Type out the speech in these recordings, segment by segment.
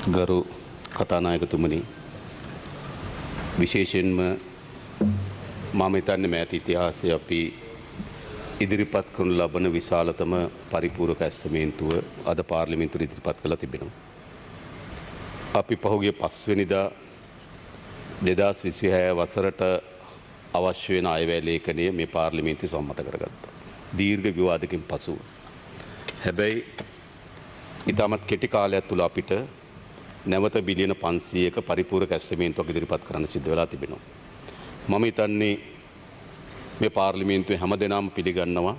ගරු කතානායකතුමනි විශේෂයෙන්ම මම හිතන්නේ මෑත ඉතිහාසයේ අපි ඉදිරිපත් කරනු ලබන විශාලතම පරිපූර්ණක ඇස්තමේන්තුව අද පාර්ලිමේන්තුවේ ඉදිරිපත් කළා තිබෙනවා. අපි පහුගිය 5 වෙනිදා 2026 වසරට අවශ්‍ය වෙන අයවැය ලේඛනය මේ පාර්ලිමේන්තුවේ සම්මත කරගත්තා. දීර්ඝ විවාදකින් පසුව. හැබැයි ඉතාමත් කෙටි කාලයක් තුළ අපිට නැවත බිලියන 500ක පරිපූර්ණක ඇස්තමේන්තුවක් ඉදිරිපත් කරන්න සිද්ධ වෙලා තිබෙනවා. මම හිතන්නේ මේ පාර්ලිමේන්තුවේ හැමදෙනාම පිළිගන්නවා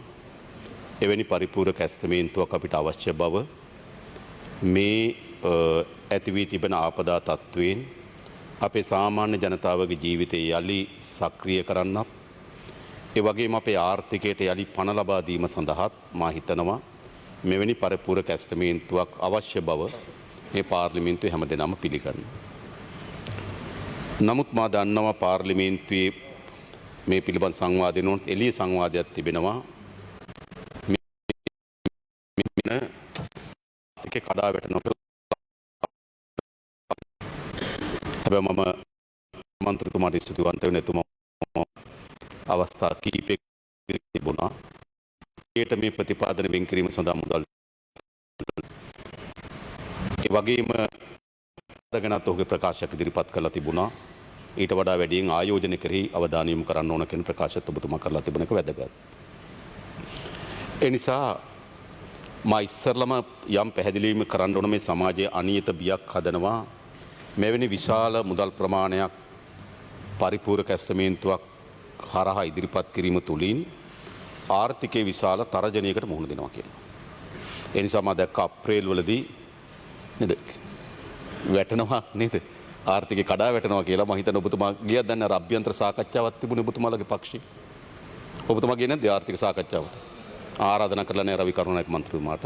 එවැනි පරිපූර්ණක ඇස්තමේන්තුවක් අපිට අවශ්‍ය බව. මේ ඇති වී තිබෙන ආපදා තත්ත්වයෙන් අපේ සාමාන්‍ය ජනතාවගේ ජීවිතය යලි සක්‍රිය කරන්නත් ඒ වගේම අපේ ආර්ථිකයට යලි පණ ලබා දීම සඳහාත් මා හිතනවා මෙවැනි පරිපූර්ණක ඇස්තමේන්තුවක් අවශ්‍ය බව මේ පාර්ලිමේන්තුවේ හැමදෙනාම පිළිගන්නවා. නමුත් මා දන්නවා පාර්ලිමේන්තුවේ මේ පිළිබඳ සංවාදිනෝත් එළිය සංවාදයක් තිබෙනවා. මේක කඩා වැටෙනවා. හැබැයි මම මන්ත්‍රීතුමාට ස්තුතිවන්ත වෙන එතුමා අවස්ථා කිහිපයක තිබුණා. ඒට මේ ප්‍රතිපාදන වෙන් කිරීම සඳහා මුදල් ඒ වගේම අරගෙනත් ඔහුගේ ප්‍රකාශයක් ඉදිරිපත් කරලා තිබුණා. ඊට වඩා වැඩියෙන් ආයෝජන කෙරෙහි අවධානය යොමු කරන්න ඕන කියන ප්‍රකාශයත් ඔබතුමා කරලා තිබුණ එක වැදගත්. ඒ නිසා මා ඉස්සරළම යම් පැහැදිලිවීම කරන්න ඕන මේ සමාජයේ අනියත බියක් හදනවා. මෙවැනි විශාල මුදල් ප්‍රමාණයක් පරිපූර්ණක ඇස්තමේන්තුවක් හරහා ඉදිරිපත් කිරීම තුළින් ආර්ථිකයේ විශාල තරජනයකට මුහුණ දෙනවා කියලා. ඒ නිසා මම දැක්ක අප්‍රේල් වලදී නේද වැටෙනවා නේද ආර්ථිකය කඩා වැටෙනවා කියලා. මම හිතන ඔබතුමා ගියත් දැන් අර අභ්‍යන්තර සාකච්ඡාවක් තිබුණේ ඔබතුමාලගේ පක්ෂේ. ඔබතුමා ගියේ නැද්ද ආර්ථික සාකච්ඡාවට? ආරාධනා කරලා නැහැ රවි කරුණානායක මන්ත්‍රීතුමාට.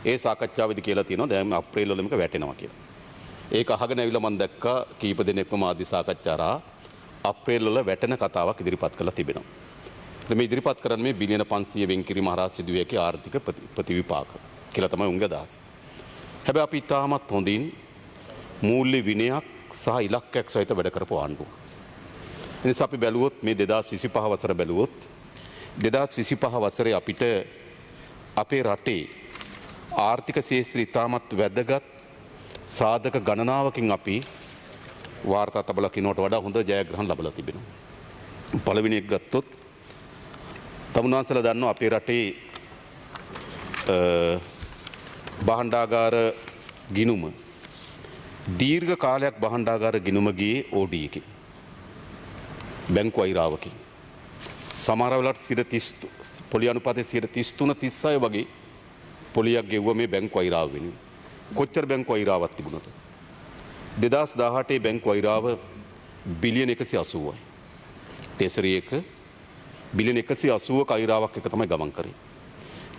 ඒ සාකච්ඡාවේදී කියලා තියෙනවා දැන් අප්‍රේල් වල මේක වැටෙනවා කියලා. ඒක අහගෙන ඇවිල්ලා මම දැක්කා කීප දෙනෙක්ම මාධ්‍ය සාකච්ඡා අප්‍රේල් වල වැටෙන කතාවක් ඉදිරිපත් කරලා තිබෙනවා. මේ ඉදිරිපත් කරන්නේ මේ බිලියන 500 වෙන් කිරීම හරහා සිදුවිය හැකි ආර්ථික ප්‍රතිවිපාක කියලා තමයි උන්ගේ අදහස. හැබැයි අපි ඉතාමත් හොඳින් මූල්‍ය විනයක් සහ ඉලක්කයක් සහිත වැඩ කරපු ආණ්ඩුවක්. ඒ නිසා අපි බැලුවොත් මේ 2025 වසර බැලුවොත් 2025 වසරේ අපිට අපේ රටේ ආර්ථික ශේත්‍රය ඉතාමත් වැදගත් සාධක ගණනාවකින් අපි වාර්තා තබලා කිනවට වඩා හොඳ ජයග්‍රහණ ලබලා තිබෙනවා. පළවෙනි එක ගත්තොත් තමුන්වන්සලා දන්නවා අපේ රටේ භාණ්ඩාගාර ගිණුම දීර්ඝ කාලයක් භාණ්ඩාගාර ගිණුම ගියේ OD එකේ. බැංකු අයිරාවකින්. සමහර වෙලාවට 30 පොලි අනුපාතයේ 33 36 වගේ පොලියක් ගෙවුවා මේ බැංකු අයිරාව වෙනුවෙන්. කොච්චර බැංකු අයිරාවක් තිබුණද? 2018 බැංකු අයිරාව බිලියන 180යි. ටෙසරි එක බිලියන 180ක අයිරාවක් එක තමයි ගමන් කරේ.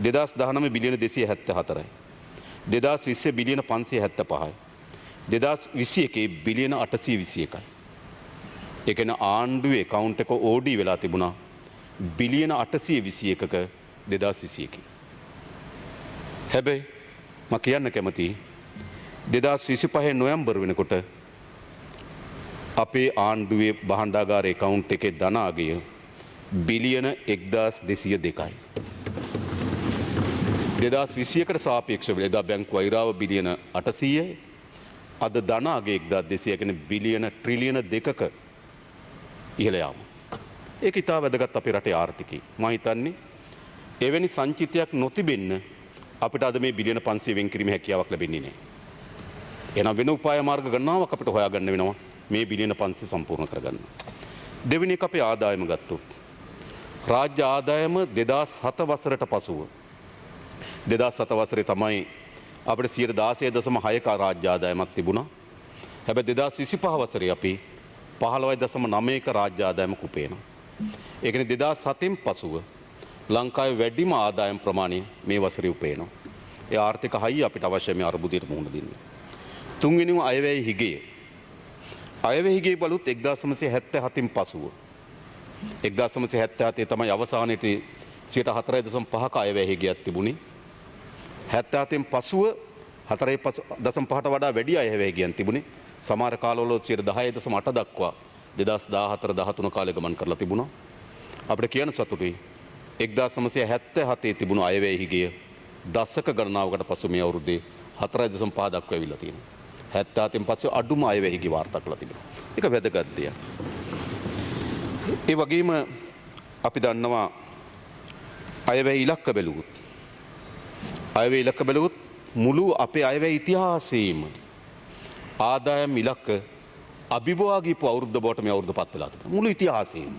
2019 බිලියන 274යි. 2020 බිලියන 575යි. 2021 බිලියන 821යි. ඒ කියන්නේ ආණ්ඩුවේ account එක OD වෙලා තිබුණා බිලියන 821ක 2021. හැබැයි මම කියන්න කැමතියි 2025 නොවැම්බර් වෙනකොට අපේ ආණ්ඩුවේ භාණ්ඩාගාර account එකේ ධන අගය බිලියන 1202යි. 2021කට සාපේක්ෂව එදා බැංකු අයිරාව බිලියන 800යි. අද ධන අගය 1200 කියන්නේ බිලියන ට්‍රිලියන 2ක ඉහළ යාම. ඒක ඉතා වැදගත් අපේ රටේ ආර්ථිකය. මම හිතන්නේ එවැනි සංචිතයක් නොතිබෙන්න අපිට අද මේ බිලියන 500 වෙන් කිරීමේ හැකියාවක් ලැබෙන්නේ නැහැ. එහෙනම් වෙන උපාය මාර්ග ගණනාවක් අපිට හොයාගන්න වෙනවා මේ බිලියන 500 සම්පූර්ණ කරගන්න. දෙවෙනි එක අපේ ආදායම ගත්තොත් රාජ්‍ය ආදායම 2007 වසරට පසුව 2007 වසරේ තමයි අපිට 16.6ක රාජ්‍ය ආදායමක් තිබුණා. හැබැයි 2025 වසරේ අපි 15.9ක රාජ්‍ය ආදායමක් උපයනවා. ඒ කියන්නේ 2007න් පසුව ලංකාවේ වැඩිම ආදායම් ප්‍රමාණය මේ වසරේ උපයනවා. ඒ ආර්ථික හයිය අපිට අවශ්‍ය මේ අර්බුදයට මුහුණ දෙන්න. තුන්වෙනිම අයවැය හිගය. අයවැය හිගය බලුත් 1977න් පසුව 1977 තමයි අවසානයේදී 4.5ක අයවැය හිගයක් තිබුණේ. 77න් පසුව 4.5ට වඩා වැඩි අයවැය ගියන් තිබුණේ. සමහර කාලවල 10.8 දක්වා 2014 13 කාලේ ගමන් කරලා තිබුණා. අපිට කියන්න සතුටුයි 1977 තිබුණු අයවැයෙහි ගිය දශක ගණනාවකට පසු මේ අවුරුද්දේ 4.5 දක්වා ඇවිල්ලා තියෙනවා. 77න් පස්සේ අඩුම අයවැයෙහි ගිය වාර්තා කරලා තිබෙනවා. ඒක වැදගත් දෙයක්. ඒ වගේම අපි දන්නවා අයවැය ඉලක්ක බැලුවොත් අයවැය ඉලක්ක බැලුවොත් මුළු අපේ අයවැය ඉතිහාසයේම ආදායම් ඉලක්ක අභිබවා ගියපු අවුරුද්ද බවට මේ අවුරුද්ද පත් වෙලා තිබෙනවා. මුළු ඉතිහාසයේම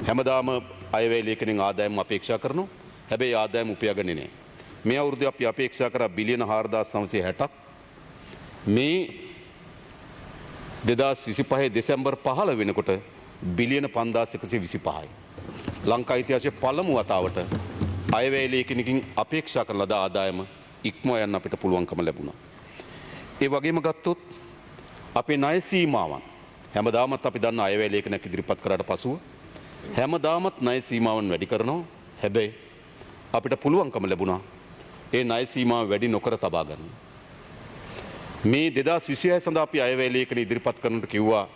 හැමදාම අයවැය ලේඛනෙන් ආදායම් අපේක්ෂා කරනවා. හැබැයි ආදායම් උපයාගන්නේ නැහැ. මේ අවුරුද්දේ අපි අපේක්ෂා කරා බිලියන 4960ක්. මේ 2025 දෙසැම්බර් 15 වෙනකොට බිලියන 5125යි. ලංකා ඉතිහාසයේ පළමු වතාවට අයවැය ලේඛනකින් අපේක්ෂා කරන ලද ආදායම ඉක්මවා යන්න අපිට පුළුවන්කම ලැබුණා. ඒ වගේම ගත්තොත් අපේ ණය සීමාවන් හැමදාමත් අපි දන්න අයවැය ලේඛනයක් ඉදිරිපත් කරාට පසුව හැමදාමත් ණය සීමාවන් වැඩි කරනවා. හැබැයි අපිට පුළුවන්කම ලැබුණා ඒ ණය සීමාව වැඩි නොකර තබා ගන්න. මේ 2026 සඳහා අපි අයවැය ලේඛන ඉදිරිපත් කරනට කිව්වා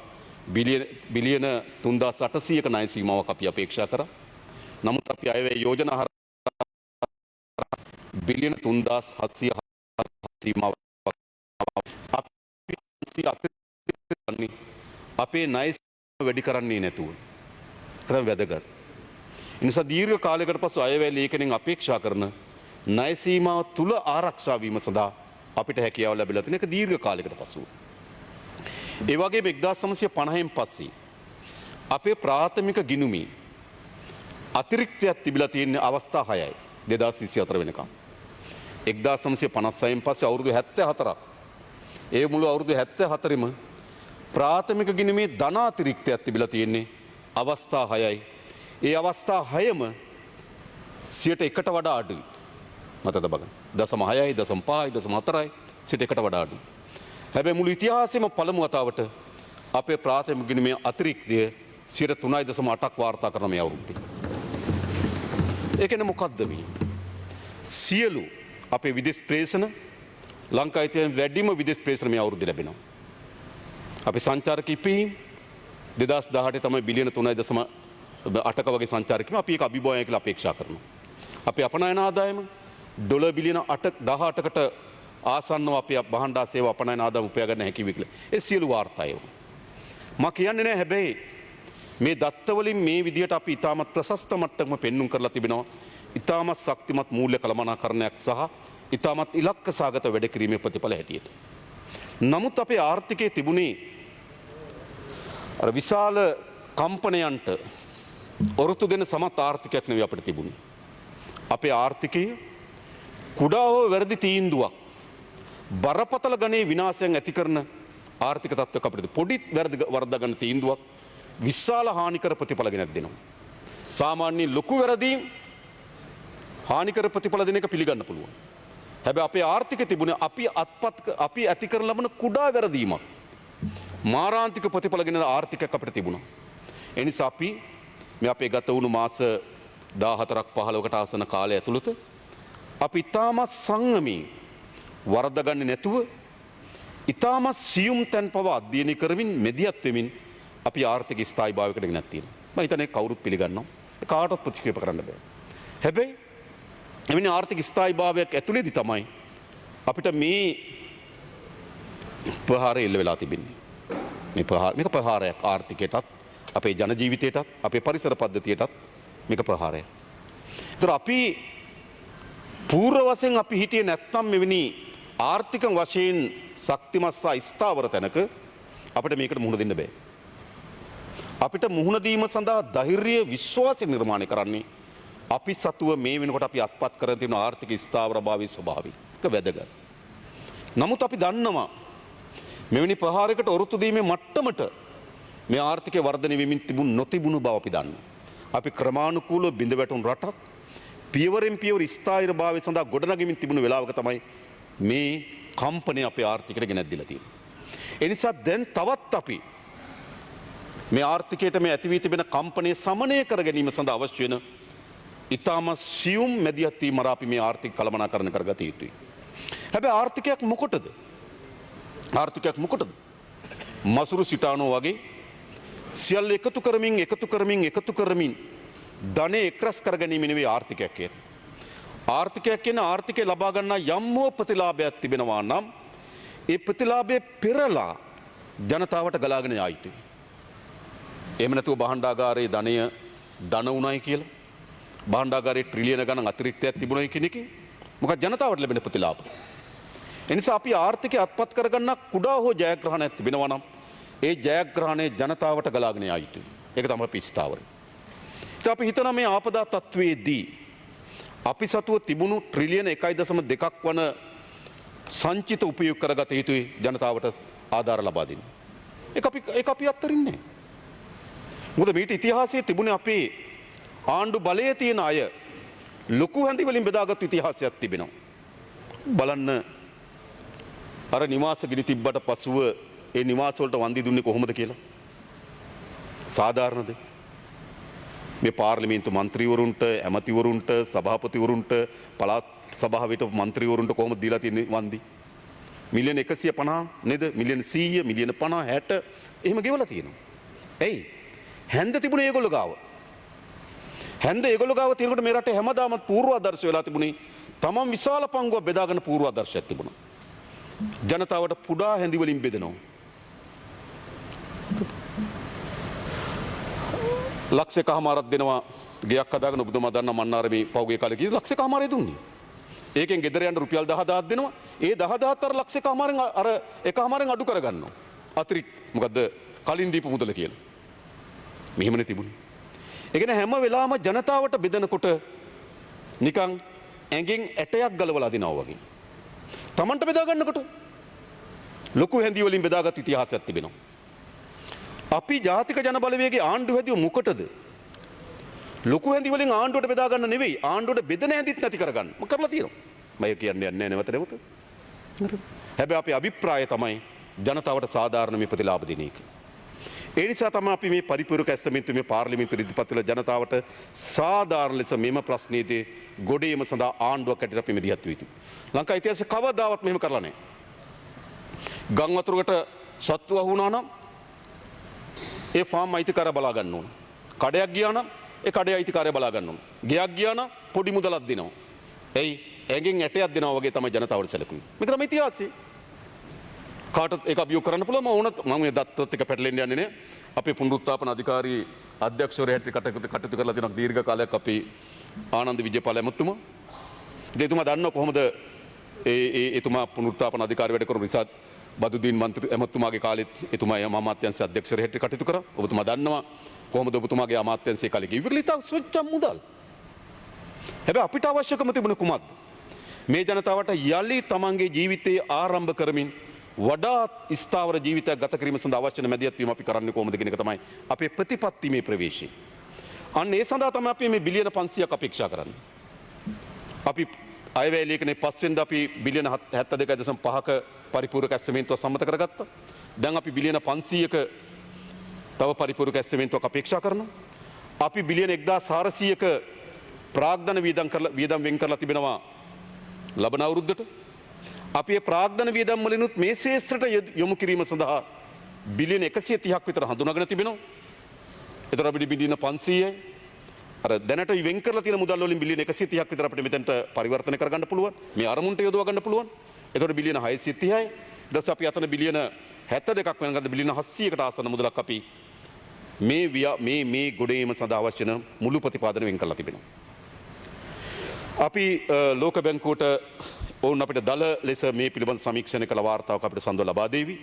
බිලියන 3800ක ණය සීමාවක් අපි අපේක්ෂා කරා. නමුත් අපි අයවැය යෝජනා බිලියන 3700 සීමාව අපේ ණය වැඩි කරන්නේ නැතුව කරන වැදගත්. එනිසා දීර්ඝ කාලයකට පසු අයවැය ලේඛනෙන් අපේක්ෂා කරන ණය සීමාව තුල ආරක්ෂා වීම සඳහා අපිට හැකියාව ලැබිලා තියෙන එක දීර්ඝ කාලයකට පසුව. ඒ වගේම 1950න් පස්සේ අපේ ප්‍රාථමික ගිණුමේ අතිරික්තයක් තිබිලා තියෙන අවස්ථා 6යි 2024 වෙනකම්. 1956න් පස්සේ අවුරුදු 74ක්. ඒ මුළු අවුරුදු 74ෙම ප්‍රාථමික ගිණුමේ ධනාතිරික්තයක් තිබිලා තියෙන්නේ අවස්ථා 6යි. ඒ අවස්ථා 6ම 100ට වඩා අඩුයි. මතකද බලන්න. 0.6යි 0.5යි 0.4යි 100ට වඩා අඩුයි. හැබැයි මුළු ඉතිහාසෙම පළමු වතාවට අපේ ප්‍රාථමික ගිණුමේ අතිරික්තය 3.8ක් වාර්තා කරන මේ අවුරුද්දේ. ඒ කියන්නේ මොකද්ද මේ? සියලු අපේ විදේශ ප්‍රේෂණ ලංකාවේ තියෙන වැඩිම විදේශ ප්‍රේෂණ මේ අවුරුද්දේ ලැබෙනවා. අපේ සංචාරක ඉපීම් 2018 තමයි බිලියන 3.8ක වගේ සංචාරකයන් අපි ඒක අභිභවය කියලා අපේක්ෂා කරනවා. අපේ අපනයන ආදායම ඩොලර් බිලියන 18කට ආසන්නව අපේ භාණ්ඩා සේවා අපනයන ආදායම උපයා ගන්න හැකි වෙයි කියලා. ඒ සියලු වාර්තාය. මම කියන්නේ නැහැ හැබැයි මේ දත්තවලින් මේ විදියට අපි ඉතාමත් ප්‍රශස්ත මට්ටමක පෙන්눔 කරලා තිබෙනවා. ඉතාමත් ශක්තිමත් මූල්‍ය කළමනාකරණයක් සහ ඉතාමත් ඉලක්ක සාගත වැඩ කිරීමේ ප්‍රතිඵල හැටියට. නමුත් අපේ ආර්ථිකයේ තිබුණේ අර විශාල කම්පනයන්ට ඔරොත්තු දෙන සමත් ආර්ථිකයක් නෙවෙයි අපිට තිබුණේ. අපේ ආර්ථිකය කුඩා හෝ වැරදි තීන්දුවක් බරපතල ගණේ විනාශයන් ඇති කරන ආර්ථික තත්ත්වයක් අපිට පොඩි වැරදි වරදා ගන්න තීන්දුවක් විශාල හානිකර ප්‍රතිඵල ගෙනත් දෙනවා. සාමාන්‍ය ලොකු වැරදීම් හානිකර ප්‍රතිඵල දෙන එක පිළිගන්න පුළුවන්. හැබැයි අපේ ආර්ථිකය තිබුණේ අපි ඇති කරන ලබන කුඩා වැරදීමක් මාරාන්තික ප්‍රතිඵල ගෙන ආර්ථිකයක් අපිට තිබුණා. ඒ නිසා අපි මේ අපේ ගත වුණු මාස 14ක් 15කට ආසන කාලය ඇතුළත අපි ඉතාමත් සංයමී වරදගන්නේ නැතුව ඉතාමත් සියුම් තැන් පවා අධ්‍යයනය කරමින් මෙදියත් වෙමින් අපි ආර්ථික ස්ථායීභාවයකට ගෙනත් තියෙනවා. මම හිතන්නේ කවුරුත් පිළිගන්නවා. කාටවත් ප්‍රතික්ෂේප කරන්න බෑ. හැබැයි එවැනි ආර්ථික ස්ථායීභාවයක් ඇතුළේදී තමයි අපිට මේ ප්‍රහාරය එල්ල වෙලා තිබෙන්නේ. මේක ප්‍රහාරයක් ආර්ථිකයටත් අපේ ජන ජීවිතයටත් අපේ පරිසර පද්ධතියටත් මේක ප්‍රහාරයක්. ඒතර අපි පූර්ව වශයෙන් අපි හිටියේ නැත්තම් මෙවැනි ආර්ථික වශයෙන් ශක්තිමත් සහ ස්ථාවර තැනක අපිට මේකට මුහුණ දෙන්න බෑ. අපිට මුහුණ දීම සඳහා ධෛර්යය විශ්වාසය නිර්මාණය කරන්නේ අපි සතුව මේ වෙනකොට අපි අත්පත් කරගෙන තියෙන ආර්ථික ස්ථාවරභාවයේ ස්වභාවය. ඒක වැදගත්. නමුත් අපි දන්නවා මෙවැනි ප්‍රහාරයකට ඔරොත්තු දීමේ මට්ටමට මේ ආර්ථිකය වර්ධනය වෙමින් නොතිබුණු බව අපි දන්නවා. අපි ක්‍රමානුකූලව බිඳ වැටුණු රටක් පියවරෙන් පියවර ස්ථායීභාවය සඳහා ගොඩනගමින් තිබුණු වෙලාවක තමයි මේ කම්පනය අපේ ආර්ථිකයට ගෙනත් දීලා තියෙන්නේ. ඒ නිසා දැන් තවත් අපි මේ ආර්ථිකයට මේ ඇති වී තිබෙන කම්පනය සමනය කර ගැනීම සඳහා අවශ්‍ය වෙන ඉතාම සියුම් මැදිහත් වීම අපි මේ ආර්ථික කළමනාකරණය කරගත යුතුයි. හැබැයි ආර්ථිකයක් මොකටද? ආර්ථිකයක් මොකටද? මසුරු සිටානෝ වගේ සියල්ල එකතු කරමින් ධනෙ එක්රැස් කර ගැනීම නෙවෙයි ආර්ථිකයක් කියන්නේ. ආර්ථිකයක් කියන ආර්ථිකය ලබා ගන්නා යම් හෝ ප්‍රතිලාභයක් තිබෙනවා නම් ඒ ප්‍රතිලාභය පෙරලා ජනතාවට ගලාගෙන යා යුතුයි. එහෙම නැතුව භාණ්ඩාගාරයේ ධනය ධන උණයි කියලා භාණ්ඩාගාරයේ ට්‍රිලියන ගණන් අතිරික්තයක් තිබුණයි කියන එකේ මොකක්ද ජනතාවට ලැබෙන ප්‍රතිලාභ. ඒ නිසා අපි ආර්ථිකය අත්පත් කරගන්න කුඩා හෝ ජයග්‍රහණයක් තිබෙනවා නම් ඒ ජයග්‍රහණය ජනතාවට ගලාගෙන යා යුතුයි. ඒක තමයි අපි ස්ථාවරය. ඉතින් අපි හිතනවා මේ ආපදා තත්වයේදී අපි සතුව තිබුණු ට්‍රිලියන 1.2ක් වන සංචිත උපයෝග කරගත යුතුයි ජනතාවට ආධාර ලබා දෙන්න. ඒක අපි අත්තරින්නේ. මොකද මේට ඉතිහාසයේ තිබුණේ අපේ ආණ්ඩු බලයේ තියෙන අය ලොකු හැඳි වලින් බෙදාගත්තු ඉතිහාසයක් තිබෙනවා. බලන්න අර නිවාස ගිනි තිබ්බට පසුව ඒ නිවාස වලට වන්දි දුන්නේ කොහොමද කියලා. සාධාරණද? මේ පාර්ලිමේන්තු මන්ත්‍රීවරුන්ට, ඇමතිවරුන්ට, සභාපතිවරුන්ට, පළාත් සභාවට මන්ත්‍රීවරුන්ට කොහොමද දීලා තියෙන්නේ වන්දි? මිලියන 150 නේද? මිලියන 100, මිලියන 50, 60 එහෙම ගෙවලා තියෙනවා. එයි හැන්ද තිබුණේ ඒගොල්ලෝ ගාව. හැන්ද ඒගොල්ලෝ ගාව තියෙනකොට මේ රටේ හැමදාම පූර්වාදර්ශ වෙලා තිබුණේ තමන් විශාල පංගුවක් බෙදාගෙන පූර්වාදර්ශයක් තිබුණා. ජනතාවට පුඩා හැඳි වලින් බෙදනවා. ලක්ෂයකමාරක් දෙනවා ගයක් හදාගෙන ඔබතුමා දන්නා මන්නාරමේ පහුගිය කාලේ කීයද ලක්ෂයකමාරේ දුන්නේ. ඒකෙන් ගෙදර යන්න රුපියල් 10000ක් දෙනවා. ඒ 10000ත් අර ලක්ෂයකමාරෙන් අර එකමාරෙන් අඩු කරගන්නවා. අතිරික්ත මොකද්ද කලින් දීපු මුදල කියලා. මෙහෙමනේ තිබුණේ. ඒ කියන්නේ හැම වෙලාවම ජනතාවට බෙදනකොට නිකන් ඇඟෙන් ඇටයක් ගලවලා දිනවා වගේ. Tamanට බෙදා ගන්නකොට ලොකු හැඳි වලින් බෙදාගත් ඉතිහාසයක් තිබෙනවා. අපි ජාතික ජන බලවේගයේ ආණ්ඩුව හැදුවේ මොකටද? ලොකු හැඳි වලින් ආණ්ඩුවට බෙදා ගන්න නෙවෙයි ආණ්ඩුවට බෙදෙන හැඳිත් නැති කරගන්න. මම කරලා තියෙනවා. මම කියන්නේ නැහැ නැවත. හැබැයි අපේ අභිප්‍රාය තමයි ජනතාවට සාධාරණ මේ ප්‍රතිලාභ දෙන එක. ඒ නිසා තමයි අපි මේ පරිපූර්ණක ඇස්තමේන්තු මේ පාර්ලිමේන්තු ඉදිරිපත් කළ ජනතාවට සාධාරණ ලෙස මෙම ප්‍රශ්නයේදී ගොඩේම සඳහා ආණ්ඩුවක් ඇටියට අපි මෙදිහත් වෙ යුතුයි. ලංකා ඉතිහාසයේ කවදාවත් මෙහෙම කරලා නැහැ. ගම් වතුරකට සත්තු අහු වුණා නම් ඒ ෆාම් අයිතිකාරය බලා ගන්න ඕන. කඩයක් ගියා නම් ඒ කඩේ අයිතිකාරය බලා ගන්න ඕන. ගෙයක් ගියා නම් පොඩි මුදලක් දෙනවා. එයි ඇඟෙන් ඇටයක් දෙනවා වගේ තමයි ජනතාවට සැලකුවේ. මේක තමයි ඉතිහාසය. කාටත් ඒක අභියෝග කරන්න පුළුවන්. මම මේ දත්තත් එක පැටලෙන්න යන්නේ නෑ. අපේ පුනරුත්ථාපන අධිකාරී අධ්‍යක්ෂවරයා හැටියට කටයුතු කරලා තියෙනවා දීර්ඝ කාලයක් අපේ ආනන්ද විජේපාල ඇමතුමා. ඉතින් එතුමා දන්නවා කොහොමද එතුමා පුනරුත්ථාපන අධිකාරී වැඩ කරන රිසාත් බදුදීන් මන්ත්‍රී ඇමතුමාගේ කාලෙත් එතුමා අමාත්‍යාංශ අධ්‍යක්ෂවරයා හැටියට කටයුතු කරා. ඔබතුමා දන්නවා කොහොමද ඔබතුමාගේ අමාත්‍යාංශයේ කාලේ ඉවරලා ඉතා සොච්චම් මුදල්. හැබැයි අපිට අවශ්‍යකම තිබුණේ කුමක්ද? මේ ජනතාවට යලි තමන්ගේ ජීවිතේ ආරම්භ කරමින් වඩාත් ස්ථාවර ජීවිතයක් ගත කිරීම සඳහා අවශ්‍ය මැදිහත් වීම අපි කරන්නේ කොහොමද කියන එක තමයි අපේ ප්‍රතිපත්ති මේ ප්‍රවේශය. අන්න ඒ සඳහා තමයි අපි මේ බිලියන 500ක් අපේක්ෂා කරන්නේ. අපි අයවැය ලේඛනයේ 5 වෙනිදා අපි බිලියන 72.5ක පරිපූර්ණක ඇස්තමේන්තුව සම්මත කරගත්තා. දැන් අපි බිලියන 500ක තව පරිපූර්ණක ඇස්තමේන්තුවක් අපේක්ෂා කරනවා. අපි බිලියන 1400ක ප්‍රාග්ධන වියදම් වෙන් කරලා තිබෙනවා ලබන අවුරුද්දට. අපි ප්‍රාග්ධන වියදම් වලිනුත් මේ ශේෂ්ත්‍රයට යොමු කිරීම සඳහා බිලියන 130ක් විතර හඳුනාගෙන තිබෙනවා. ඒතර අපිට බිලියන 500යි අර දැනට වෙන් කරලා තියෙන මුදල් වලින් බිලියන 130ක් විතර අපිට මෙතෙන්ට පරිවර්තන කරගන්න පුළුවන්. මේ අරමුණට යොදවා ගන්න පුළුවන්. ඒතර බිලියන 630යි. ඊට පස්සේ අපි අතන බිලියන 72ක් වෙනකන් බිලියන 700කට ආසන්න මුදලක් අපි මේ ගොඩේම සඳහා අවශ්‍ය මුළු ප්‍රතිපාදන වෙන් කරලා තිබෙනවා. අපි ලෝක බැංකුවට ඔවුන් අපිට දල ලෙස මේ පිළිබඳ සමීක්ෂණය කළ වාර්තාවක් අපිට සඳව ලබා දෙවි.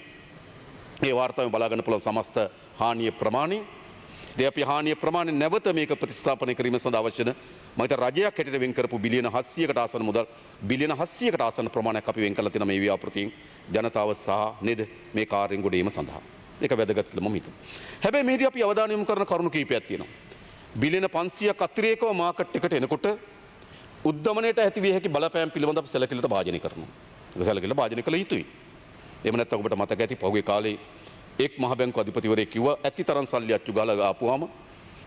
ඒ වාර්තාවෙන් බලා ගන්න පුළුවන් සමස්ත හානිය ප්‍රමාණය. ඉතින් අපි හානිය ප්‍රමාණය නැවත මේක ප්‍රතිස්ථාපනය කිරීම සඳහා අවශ්‍ය මම හිතා රජයක් හැටියට වෙන් කරපු බිලියන 700කට ආසන්න මුදල් බිලියන 700කට ආසන්න ප්‍රමාණයක් අපි වෙන් කරලා තියෙනවා මේ ව්‍යාපෘතියෙන් ජනතාව සහ නේද මේ කාර්යයෙන් ගොඩීම සඳහා. ඒක වැදගත් කියලා මම හිතනවා. හැබැයි මේදී අපි අවධානය යොමු කරන කරුණු කීපයක් තියෙනවා. බිලියන 500ක් අතිරේකව මාකට් එකට එනකොට උද්දමනයට ඇතිවිය හැකි බලපෑම් පිළිබඳව සැලකිල්ලට භාජනය කරනවා. ඒක සැලකිල්ල භාජනය කළ යුතුයි. එහෙම නැත්නම් ඔබට මතක ඇති පහුගිය කාලේ එක් මහ බැංකු අධිපතිවරයෙක් කිව්වා ඇති තරම් සල්ලි අච්චු ගහලා ආපුවාම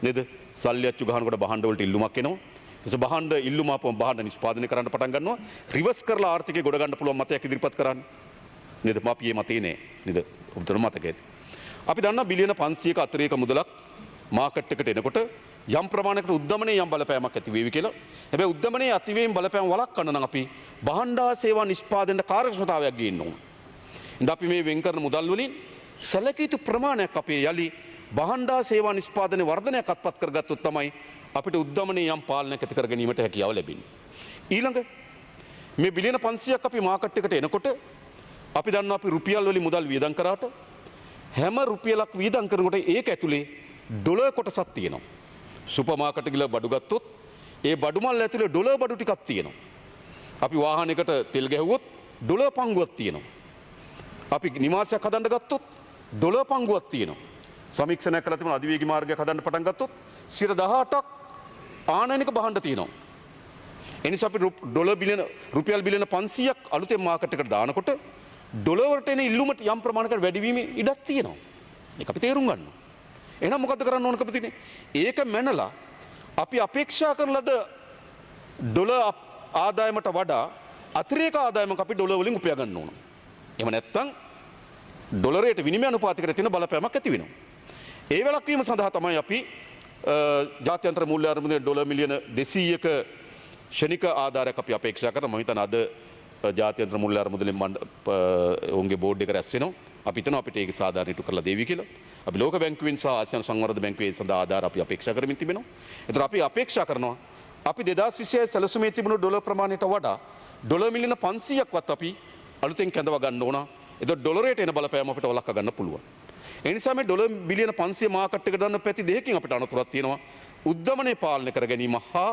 නේද? සල්ලි අච්චු ගහනකොට භාණ්ඩ වලට ඉල්ලුමක් එනවා. බහන්ඩ ඉල්ලුම අපම බහන්ඩ නිෂ්පාදනය කරන්න පටන් ගන්නවා රිවර්ස් කරලා ආර්ථිකය ගොඩ ගන්න පුළුවන් මතයක් ඉදිරිපත් කරන්න. නේද? මාපියේ මතේ නෑ. නේද? ඔබට මතක ඇති. අපි දන්නා බිලියන 500ක අතිරේක මුදලක් මාකට් එකට එනකොට යම් ප්‍රමාණයකට උද්දමනයේ යම් බලපෑමක් ඇති වේවි කියලා. හැබැයි උද්දමනයේ අතිවේගයෙන් බලපෑම වළක්වන්න නම් අපි බහන්ඩා සේවා නිෂ්පාදනයේ කාර්යක්ෂමතාවයක් ගේන්න ඕන. ඉතින් අපි මේ වෙන් කරන මුදල් වලින් සැලකිය යුතු ප්‍රමාණයක් අපේ යලි බහන්ඩා සේවා නිෂ්පාදනයේ වර්ධනයක් අත්පත් කරගත්තොත් තමයි අපිට උද්දමනයේ යම් පාලනයක් ඇති කර ගැනීමට හැකියාව ලැබෙන්නේ. ඊළඟ මේ බිලියන 500ක් අපි මාකට් එකට එනකොට අපි දන්නවා අපි රුපියල් වලින් මුදල් වියදම් කරාට හැම රුපියලක් වියදම් කරනකොට ඒක ඇතුලේ ඩොලර් කොටසක් තියෙනවා. සුපර් මාකට් ගිහලා බඩු ගත්තොත් ඒ බඩු මල් ඇතුලේ ඩොලර් බඩු ටිකක් තියෙනවා. අපි වාහනයකට තෙල් ගැහුවොත් ඩොලර් පංගුවක් තියෙනවා. අපි නිවාසයක් හදන්න ගත්තොත් ඩොලර් පංගුවක් තියෙනවා. සමීක්ෂණයක් කරලා තිබුණ අධිවේගී මාර්ගයක් හදන්න පටන් ගත්තොත් 18%ක් ආනයනික බහඬ තියෙනවා. එනිසා අපි රුපියල් බිලියන 500ක් අලුතෙන් මාකට් එකට දානකොට ඩොලර් වලට එන ඉල්ලුමට යම් ප්‍රමාණයකට වැඩිවීමේ ඉඩක් තියෙනවා. ඒක අපි තේරුම් ගන්න ඕන. එහෙනම් මොකද්ද කරන්න ඕන කපතිනේ? ඒක මැනලා අපි අපේක්ෂා කරන ලද ඩොලර් ආදායමට වඩා අතිරේක ආදායමක් අපි ඩොලර් වලින් උපයා ගන්න ඕන. එහෙම නැත්නම් ඩොලරයට විනිමය අනුපාතයකට තියෙන බලපෑමක් ඇති වෙනවා. ඒ වැළැක්වීම සඳහා තමයි අපි ජාත්‍යන්තර මූල්‍ය අරමුදලෙන් ඩොලර් මිලියන 200ක ශනික ආධාරයක් අපි අපේක්ෂා කරනවා. මම හිතන්නේ අද ජාත්‍යන්තර මූල්‍ය අරමුදලෙන් ඔවුන්ගේ බෝඩ් එක රැස් වෙනවා. අපි හිතනවා අපිට ඒක සාධාරණ ඉටු කරලා දෙවි කියලා. අපි ලෝක බැංකුවෙන් සහ ආසියානු සංවර්ධන බැංකුවෙන් සඳහා ආධාර අපි අපේක්ෂා කරමින් තිබෙනවා. ඒතර අපි අපේක්ෂා කරනවා අපි 2026 සැලසුමේ තිබුණු ඩොලර් ප්‍රමාණයට වඩා ඩොලර් මිලියන 500ක්වත් අපි අලුතෙන් කැඳව ගන්න ඕන. ඒතකොට ඩොලරයට එන බලපෑම අපිට වළක්වා ගන්න පුළුවන්. ඒ නිසා මේ ඩොලර් බිලියන 500 මාකට් එකට දාන්න පැති දෙකකින් අපිට අනතුරක් තියෙනවා. උද්දමනයේ පාලනය කර ගැනීම හා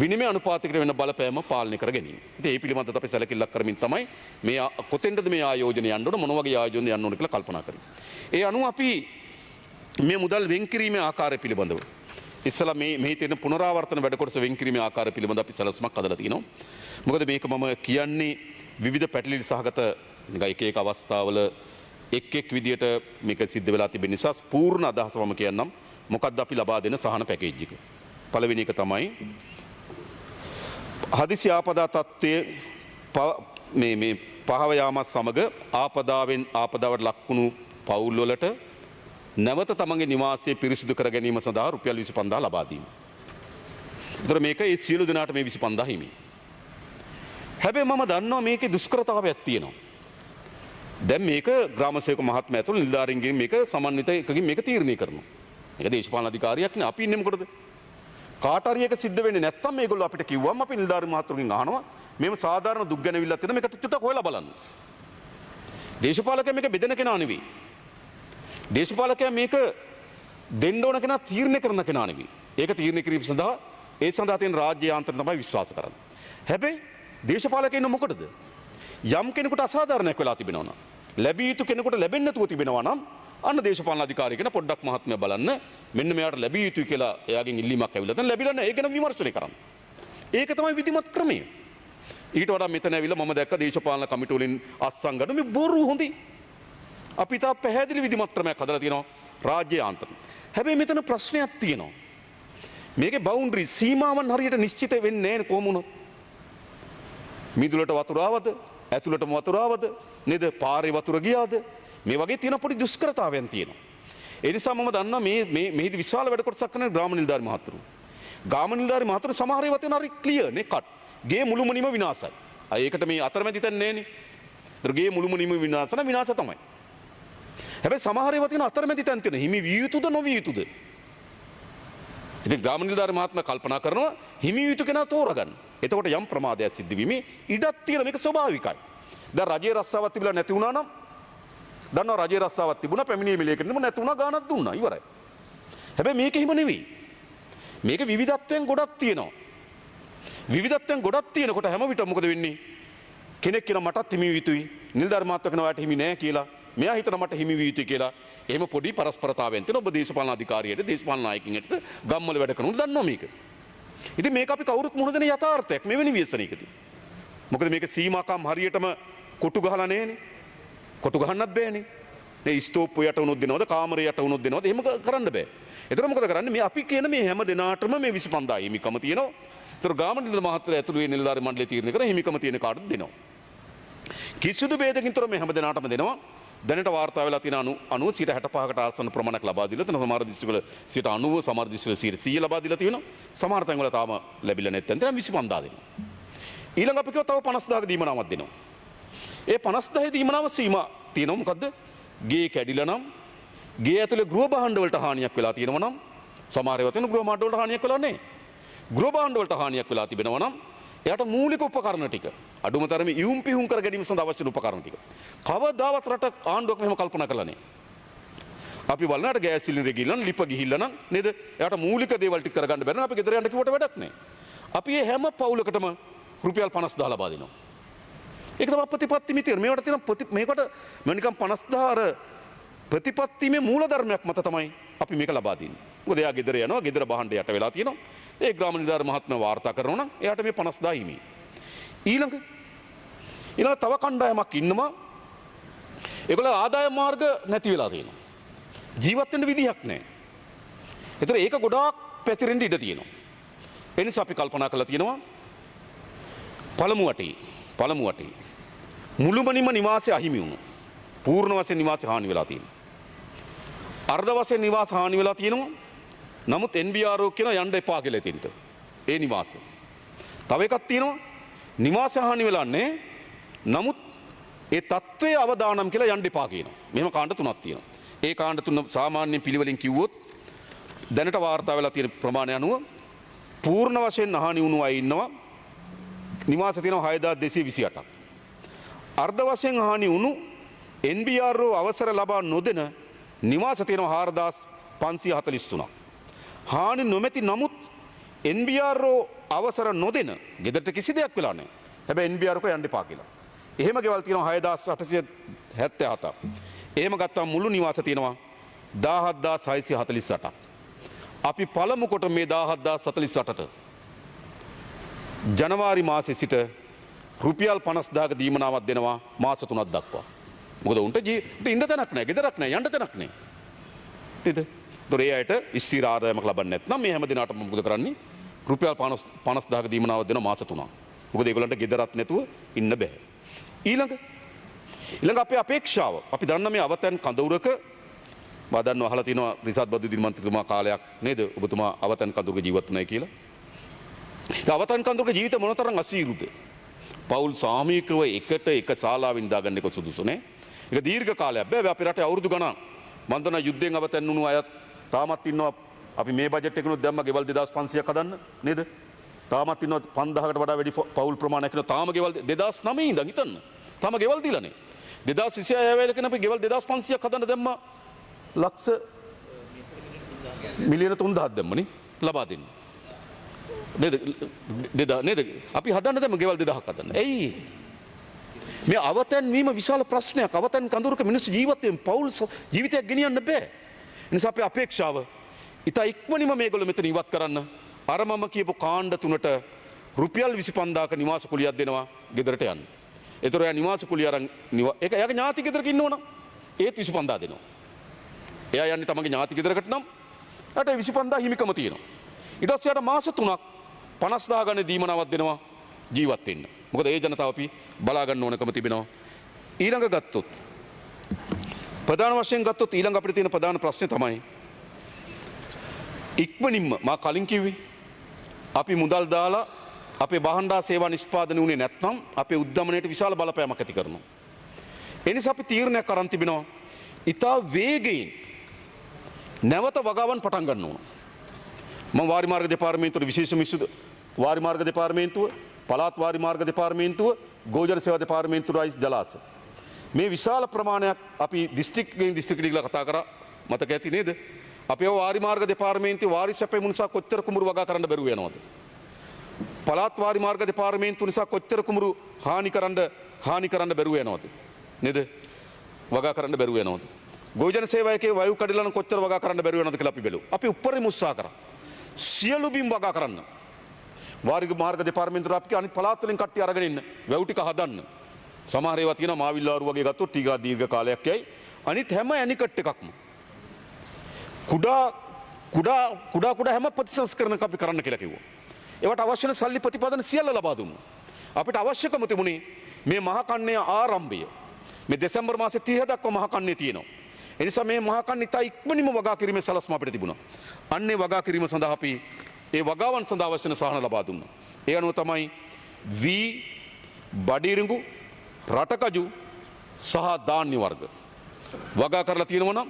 විනිමය අනුපාතයකට වෙන බලපෑම පාලනය කර ගැනීම. ඉතින් ඒ පිළිබඳව අපි සැලකිල්ලක් කරමින් තමයි මේ කොතෙන්ද මේ ආයෝජනය යන්න ඕන මොන වගේ ආයෝජනය යන්න ඕන කියලා කල්පනා කරන්නේ. ඒ අනුව අපි මේ මුදල් වෙන් කිරීමේ ආකාරය පිළිබඳව ඉස්සලා මේ තියෙන පුනරාවර්තන වැඩ කොටස වෙන් කිරීමේ ආකාරය පිළිබඳව අපි සැලසුමක් හදලා තිනවා. මොකද මේක මම කියන්නේ විවිධ පැටලිලි සහගත එක අවස්ථාවල එක් විදියට මේක සිද්ධ වෙලා තිබෙන නිසා පූර්ණ අදහස මම කියන්නම්. මොකද්ද අපි ලබා දෙන සහන පැකේජ් එක. පළවෙනි එක තමයි හදිසි ආපදා තත්ත්වයේ මේ පහව යාමත් සමග ආපදාවට ලක්වුණු පවුල් වලට නැවත තමන්ගේ නිවාසය පිරිසිදු කර ගැනීම සඳහා රුපියල් 25000 ලබා දීම. ඒතර මේක ඒ සියලු දෙනාට මේ 25000 හිමි. හැබැයි මම දන්නවා මේකේ දුෂ්කරතාවයක් තියෙනවා. දැන් මේක ග්‍රාමසේවක මහත්මයා ඇතුළු නිලධාරීන්ගෙන් මේක සමන්විත එකකින් මේක තීරණය කරනවා. මේක දේශපාලන අධිකාරියක් නේ. අපි ඉන්නේ මොකටද? කාට හරි එක සිද්ධ වෙන්නේ නැත්තම් මේගොල්ලෝ අපිට කිව්වම අපි නිලධාරී මහත්තුරුගෙන් අහනවා මේව සාධාරණ දුක් ගැනවිල්ලක් තියෙන මේක ටිකක් හොයලා බලන්න. දේශපාලකයා මේක බෙදෙන කෙනා නෙවෙයි. දේශපාලකයා මේක දෙන්න ඕන කෙනා තීරණය කරන කෙනා නෙවෙයි. ඒක තීරණය කිරීම සඳහා ඒ සඳහා තියෙන රාජ්‍ය යාන්ත්‍රණ තමයි විශ්වාස කරන්නේ. හැබැයි දේශපාලකයන් ඉන්න මොකටද? යම් කෙනෙකුට අසාධාරණයක් වෙලා තිබෙනවා නම් ලැබිය යුතු කෙනෙකුට ලැබෙන්නේ නැතුව තිබෙනවා නම් අන්න දේශපාලන අධිකාරිය කෙනා පොඩ්ඩක් මහත්මයා බලන්න මෙන්න මෙයාට ලැබිය යුතුයි කියලා එයාගෙන් ඉල්ලීමක් ඇවිල්ලා දැන් ලැබිලා නැහැ. ඒක ගැන විමර්ශනය කරන්න. ඒක තමයි විධිමත් ක්‍රමය. ඊට වඩා මෙතන ඇවිල්ලා මම දැක්ක දේශපාලන කමිටු වලින් අත්සන්ගන මේ බොරු හොඳයි. අපි තා පැහැදිලි විධිමත් ක්‍රමයක් හදලා තියෙනවා රාජ්‍ය යාන්ත්‍රණ. හැබැයි මෙතන ප්‍රශ්නයක් තියෙනවා. මේකේ බවුන්ඩරි සීමාවන් හරියට නිශ්චිත වෙන්නේ නැහැ කොහොම වුණත්. මිදුලට වතුර ආවද? ඇතුළටම වතුර ආවද? නේද? පාරේ වතුර ගියාද? මේ වගේ තියෙන පොඩි දුෂ්කරතාවයන් තියෙනවා. ඒ නිසා මම දන්නවා මේදි විශාල වැඩ කොටසක් කරන ග්‍රාම නිලධාරි මහතුරු. ග්‍රාම නිලධාරි මහතුරු සමහර ඒවා තියෙන හරි ක්ලියර් නේ කට්. ගේ මුළුමනින්ම විනාශයි. ඒකට මේ අතරමැදි තැන් නෑනේ. ඒතර ගේ මුළුමනින්ම විනාශ තමයි. හැබැයි සමහර ඒවා තියෙන අතරමැදි තැන් තියෙන හිමි විය යුතුද නොවිය යුතුද? ඉතින් ග්‍රාම නිලධාරි මහත්මයා කල්පනා කරනවා හිමි විය යුතු කෙනා තෝරගන්න. එතකොට යම් ප්‍රමාදයක් සිද්ධ වීමේ ඉඩක් තියෙන මේක ස්වභාවිකයි. දැන් රජයේ රස්සාවක් තිබිලා නැති වුණා නම් දන්නවා රජයේ රස්සාවක් තිබුණා පැමිණීමේ ලේඛන තිබුණා නැති වුණා ගානක් දුන්නා ඉවරයි. හැබැයි මේක හිම නෙවෙයි. මේක විවිධත්වයන් ගොඩක් තියෙනවා. විවිධත්වයන් ගොඩක් තියෙනකොට හැම විටම මොකද වෙන්නේ? කෙනෙක් කියන මටත් හිමි විය යුතුයි. නිලධාරි මහත්මයා කියන ඔයාට හිමි නෑ කියලා. මෙයා හිතන මට හිමි විය යුතුයි කියලා. එහෙම පොඩි පරස්පරතාවයන් තියෙන ඔබ දේශපාලන අධිකාරියට දේශපාලන නායකින්ට ගම්වල වැඩ කරනු දන්නවා මේක. ඉතින් මේක අපි කවුරුත් මුහුණ දෙන යථාර්ථයක් මෙවැනි ව්‍යසනයකදී. මොකද මේක සීමාකම් හරියටම කොටු ගහලා නැහැනේ. කොටු ගහන්නත් බෑනේ. මේ ස්තූපය යට වුණොත් දෙනවද කාමරය යට වුණොත් දෙනවද එහෙම කරන්න බෑ. එතකොට මොකද කරන්නේ? මේ අපි කියන මේ හැම දිනාටම මේ 25000 හිමිකම තියෙනවා. ඒතර ගාමනිල මහත්තයා ඇතුළු මේ නිලධාරි මණ්ඩලය තීරණය කරන හිමිකම තියෙන කාටද දෙනවා. කිසිදු ભેදකින් තොර මේ හැම දිනාටම දෙනවා. දැනට වාර්තා වෙලා තියෙන 65%කට ආසන්න ප්‍රමාණයක් ලබා දීලා තියෙනවා. සමහර දිස්ත්‍රික්වල 90%, සමහර දිස්ත්‍රික්වල 100% ලබා දීලා තියෙනවා. සමහර තැන්වල තාම ලැබිලා නැත්නම් 25000 දෙනවා. ඊළඟ අපි කියව තව 50000ක දීමනාවක් දෙනවා. ඒ 50000 දීමනාව සීමා තියෙනවා. මොකද්ද? ගේ කැඩිලා නම්, ගේ ඇතුලේ ගෘහ භාණ්ඩ වලට හානියක් වෙලා තියෙනවා නම්, සමහර ඒවා තියෙන ගෘහ භාණ්ඩ වලට හානියක් වෙලා නැහැ. ගෘහ භාණ්ඩ වලට හානියක් වෙලා තිබෙනවා නම් එයාට මූලික උපකරණ ටික අඩුම තරමේ ඉවුම් පිහුම් කර ගැනීම සඳහා අවශ්‍ය උපකරණ ටික කවදාවත් රට ආණ්ඩුවක් මෙහෙම කල්පනා කරලා නැහැ. අපි බලනකොට ගෑස් සිලින්ඩරේ ගිහිල්ලා ලිප ගිහිල්ලා නම් නේද? එයාට මූලික දේවල් ටික කරගන්න බැරි නම් අපි ගෙදර යන්න කිව්වට වැඩක් නැහැ. අපි මේ හැම පවුලකටම රුපියල් 50000 ලබා දෙනවා. ඒක තමයි ප්‍රතිපත්ති මිතිර. මේවට තියෙන මේකට නිකන් 50000 අර ප්‍රතිපත්තිමේ මූලධර්මයක් මත තමයි අපි මේක ලබා දෙන්නේ. මොකද එයා ගෙදර යනවා, ගෙදර බහඬ යට වෙලා තියෙනවා. ඒ ග්‍රාම නිලධාරි මහත්මයා වාර්තා කරනවා නම් එයාට මේ 50000 හිමි. ඊළඟ තව කණ්ඩායමක් ඉන්නවා. ඒගොල්ලෝ ආදායම් මාර්ග නැති වෙලා තියෙනවා. ජීවත් වෙන්න විදිහක් නැහැ. ඒතර ඒක ගොඩාක් පැතිරෙන්න ඉඩ තියෙනවා. ඒ නිසා අපි කල්පනා කරලා තියෙනවා පළමු වටේ මුළුමනින්ම නිවාසය අහිමි වුණා. පූර්ණ වශයෙන් නිවාසය හානි වෙලා තියෙනවා. අර්ධ වශයෙන් නිවාස හානි වෙලා තියෙනවා. නමුත් NBRO කියන යන්න එපා කියලා එතෙන්ට. ඒ නිවාසය. තව එකක් තියෙනවා. නිවාස හානි වෙලා නැහැ. නමුත් ඒ තත්ත්වයේ අවදානම් කියලා යන්න එපා කියනවා. මෙහෙම කාණ්ඩ තුනක් තියෙනවා. ඒ කාණ්ඩ තුන සාමාන්‍ය පිළිවෙලින් කිව්වොත් දැනට වාර්තා වෙලා තියෙන ප්‍රමාණය අනුව පූර්ණ වශයෙන් හානි වුණු අය ඉන්නවා. නිවාස තියෙනවා 6228ක්. අර්ධ වශයෙන් හානි වුණු NBRO අවසර ලබා නොදෙන නිවාස තියෙනවා 4543ක්. හානි නොමැති නමුත් NBRO අවසර නොදෙන ගෙදරට කිසි දෙයක් වෙලා නැහැ. හැබැයි NBRO කෝ යන්න එපා කියලා. එහෙම ගෙවල් තියෙනවා 6877ක්. එහෙම ගත්තාම මුළු නිවාස තියෙනවා 17648ක්. අපි පළමු කොට මේ 17048ට ජනවාරි මාසයේ සිට රුපියල් 50000ක දීමනාවක් දෙනවා මාස 3ක් දක්වා. මොකද උන්ට ඉන්න තැනක් නැහැ, ගෙදරක් නැහැ, යන්න තැනක් නැහැ. නේද? ඒතොර ඒ අයට ස්ථිර ආදායමක් ලබන්නේ නැත්නම් මේ හැම දිනකටම මොකද කරන්නේ? රුපියල් 50000ක දීමනාවක් දෙනවා මාස 3ක්. මොකද ඒගොල්ලන්ට ගෙදරක් නැතුව ඉන්න බෑ. ඊළඟ අපේ අපේක්ෂාව අපි දන්න මේ අවතැන් කඳවුරක මම දන්නවා අහලා තිනවා රිසාඩ් බදුදින් මන්ත්‍රීතුමා කාලයක් නේද ඔබතුමා අවතැන් කඳවුරක ජීවත් වුණායි කියලා. ඒ අවතැන් කඳවුරක ජීවිත මොනතරම් අසීරුද? පවුල් සාමූහිකව එකට එක ශාලාවෙන් දාගන්න එක සුදුසු නෑ. ඒක දීර්ඝ කාලයක් බෑ. අපි රටේ අවුරුදු ගණන් මම දන්නා යුද්ධයෙන් අවතැන් වුණු අයත් තාමත් ඉන්නවා. අපි මේ බජට් එකනොත් දැම්ම ගෙවල් 2500ක් හදන්න නේද? තාමත් ඉන්නවා 5000කට වඩා වැඩි පවුල් ප්‍රමාණයක් ඉන්නවා. තාම ගෙවල් 2009 ඉඳන් හිතන්න. තාම ගෙවල් දීලා නේ. 2026 වෙලකන අපි ගෙවල් 2500ක් හදන්න දැම්මා. ලක්ෂ මිලියන 3000ක් දැම්මනේ ලබා දෙන්න. නේද? අපි හදන්න දැම්ම ගෙවල් 2000ක් හදන්න. ඇයි? මේ අවතැන් වීම විශාල ප්‍රශ්නයක්. අවතැන් කඳුරක මිනිස්සු ජීවත් වෙන පවුල් ජීවිතයක් ගෙනියන්න බෑ. ඒ නිසා අපේ අපේක්ෂාව ඉතා ඉක්මනින්ම මේගොල්ලෝ මෙතන ඉවත් කරන්න. අර මම කියපු කාණ්ඩ තුනට රුපියල් 25000ක නිවාස කුලියක් දෙනවා ගෙදරට යන්න. ඒතර එයා නිවාස කුලිය අරන් ඒක එයාගේ ඥාති ගෙදරක ඉන්නවනම් ඒත් 25000 දෙනවා. එයා යන්නේ තමන්ගේ ඥාති ගෙදරකට නම් එයාට 25000 හිමිකම තියෙනවා. ඊට පස්සේ එයාට මාස 3ක් 50000 ගණන් දීමනාවක් දෙනවා ජීවත් වෙන්න. මොකද ඒ ජනතාව අපි බලා ගන්න ඕනකම තිබෙනවා. ඊළඟ ගත්තොත් ප්‍රධාන වශයෙන් ගත්තොත් ඊළඟ අපිට තියෙන ප්‍රධාන ප්‍රශ්නේ තමයි ඉක්මනින්ම මා කලින් කිව්වේ අපි මුදල් දාලා අපේ බහණ්ඩා සේවා නිෂ්පාදනය වුණේ නැත්නම් අපේ උද්දමනයට විශාල බලපෑමක් ඇති කරනවා. ඒ නිසා අපි තීරණයක් අරන් තිබෙනවා ඉතා වේගයෙන් නැවත වගාවන් පටන් ගන්න ඕන. මම වාරි මාර්ග දෙපාර්තමේන්තුවේ විශේෂ මිනිස්සු වාරි මාර්ග දෙපාර්තමේන්තුව, පළාත් වාරි මාර්ග දෙපාර්තමේන්තුව, ගෝජන සේවා දෙපාර්තමේන්තුවයි ජලාශ. මේ විශාල ප්‍රමාණයක් අපි දිස්ත්‍රික්කයෙන් දිස්ත්‍රික්කයට ගිහලා කතා කරා මතක ඇති නේද? අපේ වාරි මාර්ග දෙපාර්තමේන්තුවේ වාරි සැපේ මුනිසා කොච්චර කුඹුරු වගා කරන්න බැරුව යනවද? පළාත් වාරි මාර්ග දෙපාර්තමේන්තුව නිසා කොච්චර කුඹුරු හානි කරන්න බැරුව යනවද? නේද? වගා කරන්න බැරුව යනවද? ගෝජන සේවයකේ වයු කඩිලන කොච්චර වගා කරන්න බැරුව යනවද කියලා අපි බැලුවා. අපි උපරිම උත්සාහ කරා. සියලු බිම් වගා කරන්න. වාරි මාර්ග දෙපාර්තමේන්තුව අපි අනිත් පළාත් වලින් කට්ටිය අරගෙන ඉන්න. වැව් ටික හදන්න. සමහර ඒවා තියෙනවා මාවිල්ලාරු වගේ ගත්තොත් ටිකක් දීර්ඝ කාලයක් යයි. අනිත් හැම ඇනිකට් එකක්ම කුඩා කුඩා හැම ප්‍රතිසංස්කරණයක් අපි කරන්න කියලා කිව්වා. ඒවට අවශ්‍ය වෙන සල්ලි ප්‍රතිපාදන සියල්ල ලබා දුන්නා. අපිට අවශ්‍යකම තිබුණේ මේ මහා කන්නේ ආරම්භය. මේ දෙසැම්බර් මාසේ 30 දක්වා මහා කන්නේ තියෙනවා. ඒ නිසා මේ මහා කන්නේ ඉතා ඉක්මනින්ම වගා කිරීමේ සලස්ම අපිට තිබුණා. අන්නේ වගා කිරීම සඳහා අපි ඒ වගාවන් සඳහා අවශ්‍ය වෙන සහන ලබා දුන්නා. ඒ අනුව තමයි වී බඩිරිඟු රටකජු සහ ධාන්‍ය වර්ග වගා කරලා තියෙනවා නම්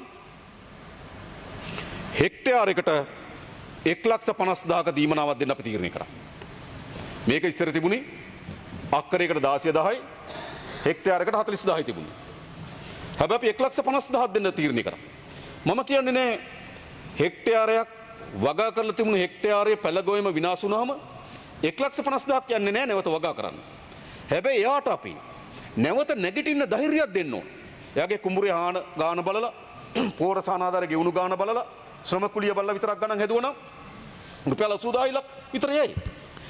හෙක්ටයාරයකට 1,50,000ක දීමනාවක් දෙන්න අපි තීරණය කරා. මේක ඉස්සර තිබුණේ අක්කරයකට 16,000යි හෙක්ටයාරයකට 40,000යි තිබුණේ. හැබැයි අපි 1,50,000ක් දෙන්න තීරණය කරා. මම කියන්නේ නෑ හෙක්ටයාරයක් වගා කරලා තිබුණු හෙක්ටයාරයේ පැලගොයම විනාශ වුණාම 1,50,000ක් යන්නේ නෑ නැවත වගා කරන්න. හැබැයි එයාට අපි නැවත නැගිටින්න ධෛර්යයක් දෙන්න ඕන. එයාගේ කුඹුරේ ගාන බලලා පෝරසානාදාරේ ගෙවුණු ගාන බලලා ශ්‍රම කුලිය බලලා විතරක් ගණන් හැදුවනම් රුපියල් 80000 ලක්ෂ විතර යයි.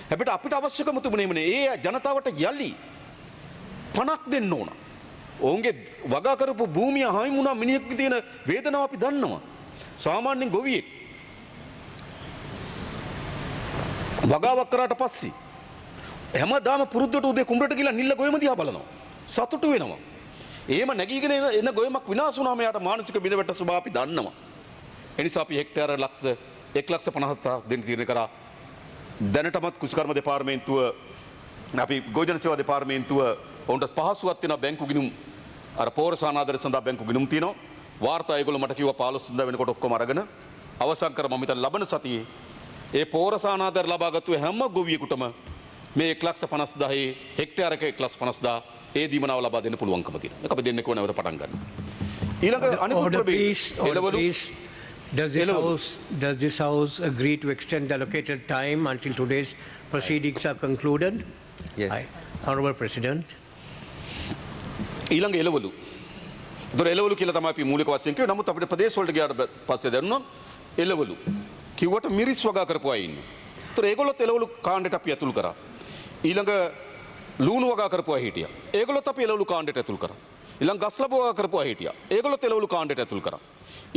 හැබැයි අපිට අවශ්‍යකම තිබුණේ මේ ඒ ජනතාවට යලි පණක් දෙන්න ඕන. ඔවුන්ගේ වගා කරපු භූමිය හාමි වුණා මිනිහෙක්ගේ තියෙන වේදනාව අපි දන්නවා. සාමාන්‍යයෙන් ගොවියෙක් වගාවක් කරාට පස්සේ හැමදාම පුරුද්දට උදේ කුඹරට ගිහලා නිල්ල ගොයම දිහා බලනවා. සතුටු වෙනවා. එහෙම නැගීගෙන එන ගොයමක් විනාශ වුණාම යාට මානසික බිඳවැට ස්වභාව අපි දන්නවා. ඒ නිසා අපි හෙක්ටයාර ලක්ෂ 1,50,000 දෙන්න තීරණය කරා. දැනටමත් කුසිකර්ම දෙපාර්තමේන්තුව අපි ගෝජන සේවා දෙපාර්තමේන්තුව ඔවුන්ට පහසුවක් තියෙන බැංකු ගිණුම් අර පෝරසානාදර සඳහා බැංකු ගිණුම් තියෙනවා. වාර්තා ඒගොල්ලෝ මට කිව්වා 15 වෙනිදා වෙනකොට ඔක්කොම අරගෙන අවසන් කර මම හිතන ලබන සතියේ ඒ පෝරසානාදර ලබාගත්තු හැම ගොවියෙකුටම මේ 1,50,000 හෙක්ටයාරක 1,50,000 ඒ දීමනාව ලබා දෙන්න පුළුවන්කම තියෙනවා. ඒක අපි දෙන්නෙක් නැවත පටන් ගන්න. ඊළඟ අනිකුත් Does this house agree to extend the allocated time until today's proceedings are concluded? Yes. Honorable President. ඊළඟ එළවලු. ඒතර එළවලු කියලා තමයි අපි මූලික වශයෙන් කිව්වේ. නමුත් අපිට ප්‍රදේශ වලට ගියාට පස්සේ දැනුණා එළවලු. කිව්වට මිරිස් වගා කරපු අය ඉන්නවා. ඒතර ඒගොල්ලොත් එළවලු කාණ්ඩයට අපි ඇතුල් කරා. ඊළඟ ලූණු වගා කරපු අය හිටියා. ඒගොල්ලොත් අපි එළවලු කාණ්ඩයට ඇතුල් කරා. ඊළඟ ගස්ලබ වගා කරපු අය හිටියා. ඒගොල්ලොත් එළවලු කාණ්ඩයට ඇතුල් කරා.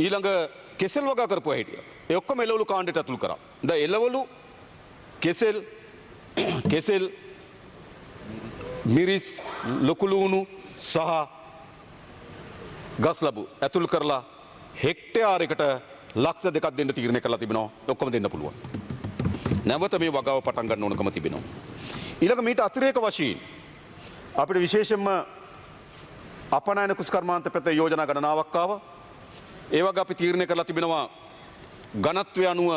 ඊළඟ කෙසෙල් වගා කරපු අය හිටියා. ඒ ඔක්කොම එළවලු කාණ්ඩයට ඇතුල් කරා. දැන් එළවලු කෙසෙල් මිරිස් ලොකු ලූණු සහ ගස්ලබු ඇතුල් කරලා හෙක්ටයාරයකට ලක්ෂ 2ක් දෙන්න තීරණය කරලා තිබෙනවා. ඔක්කොම දෙන්න පුළුවන්. නැවත මේ වගාව පටන් ගන්න ඕනකම තිබෙනවා. ඊළඟ මීට අතිරේක වශයෙන් අපිට විශේෂයෙන්ම අපනයන කුස්කර්මාන්ත පැත්තේ යෝජනා ගණනාවක් ආවා. ඒ වගේ අපි තීරණය කරලා තිබෙනවා ඝනත්වය අනුව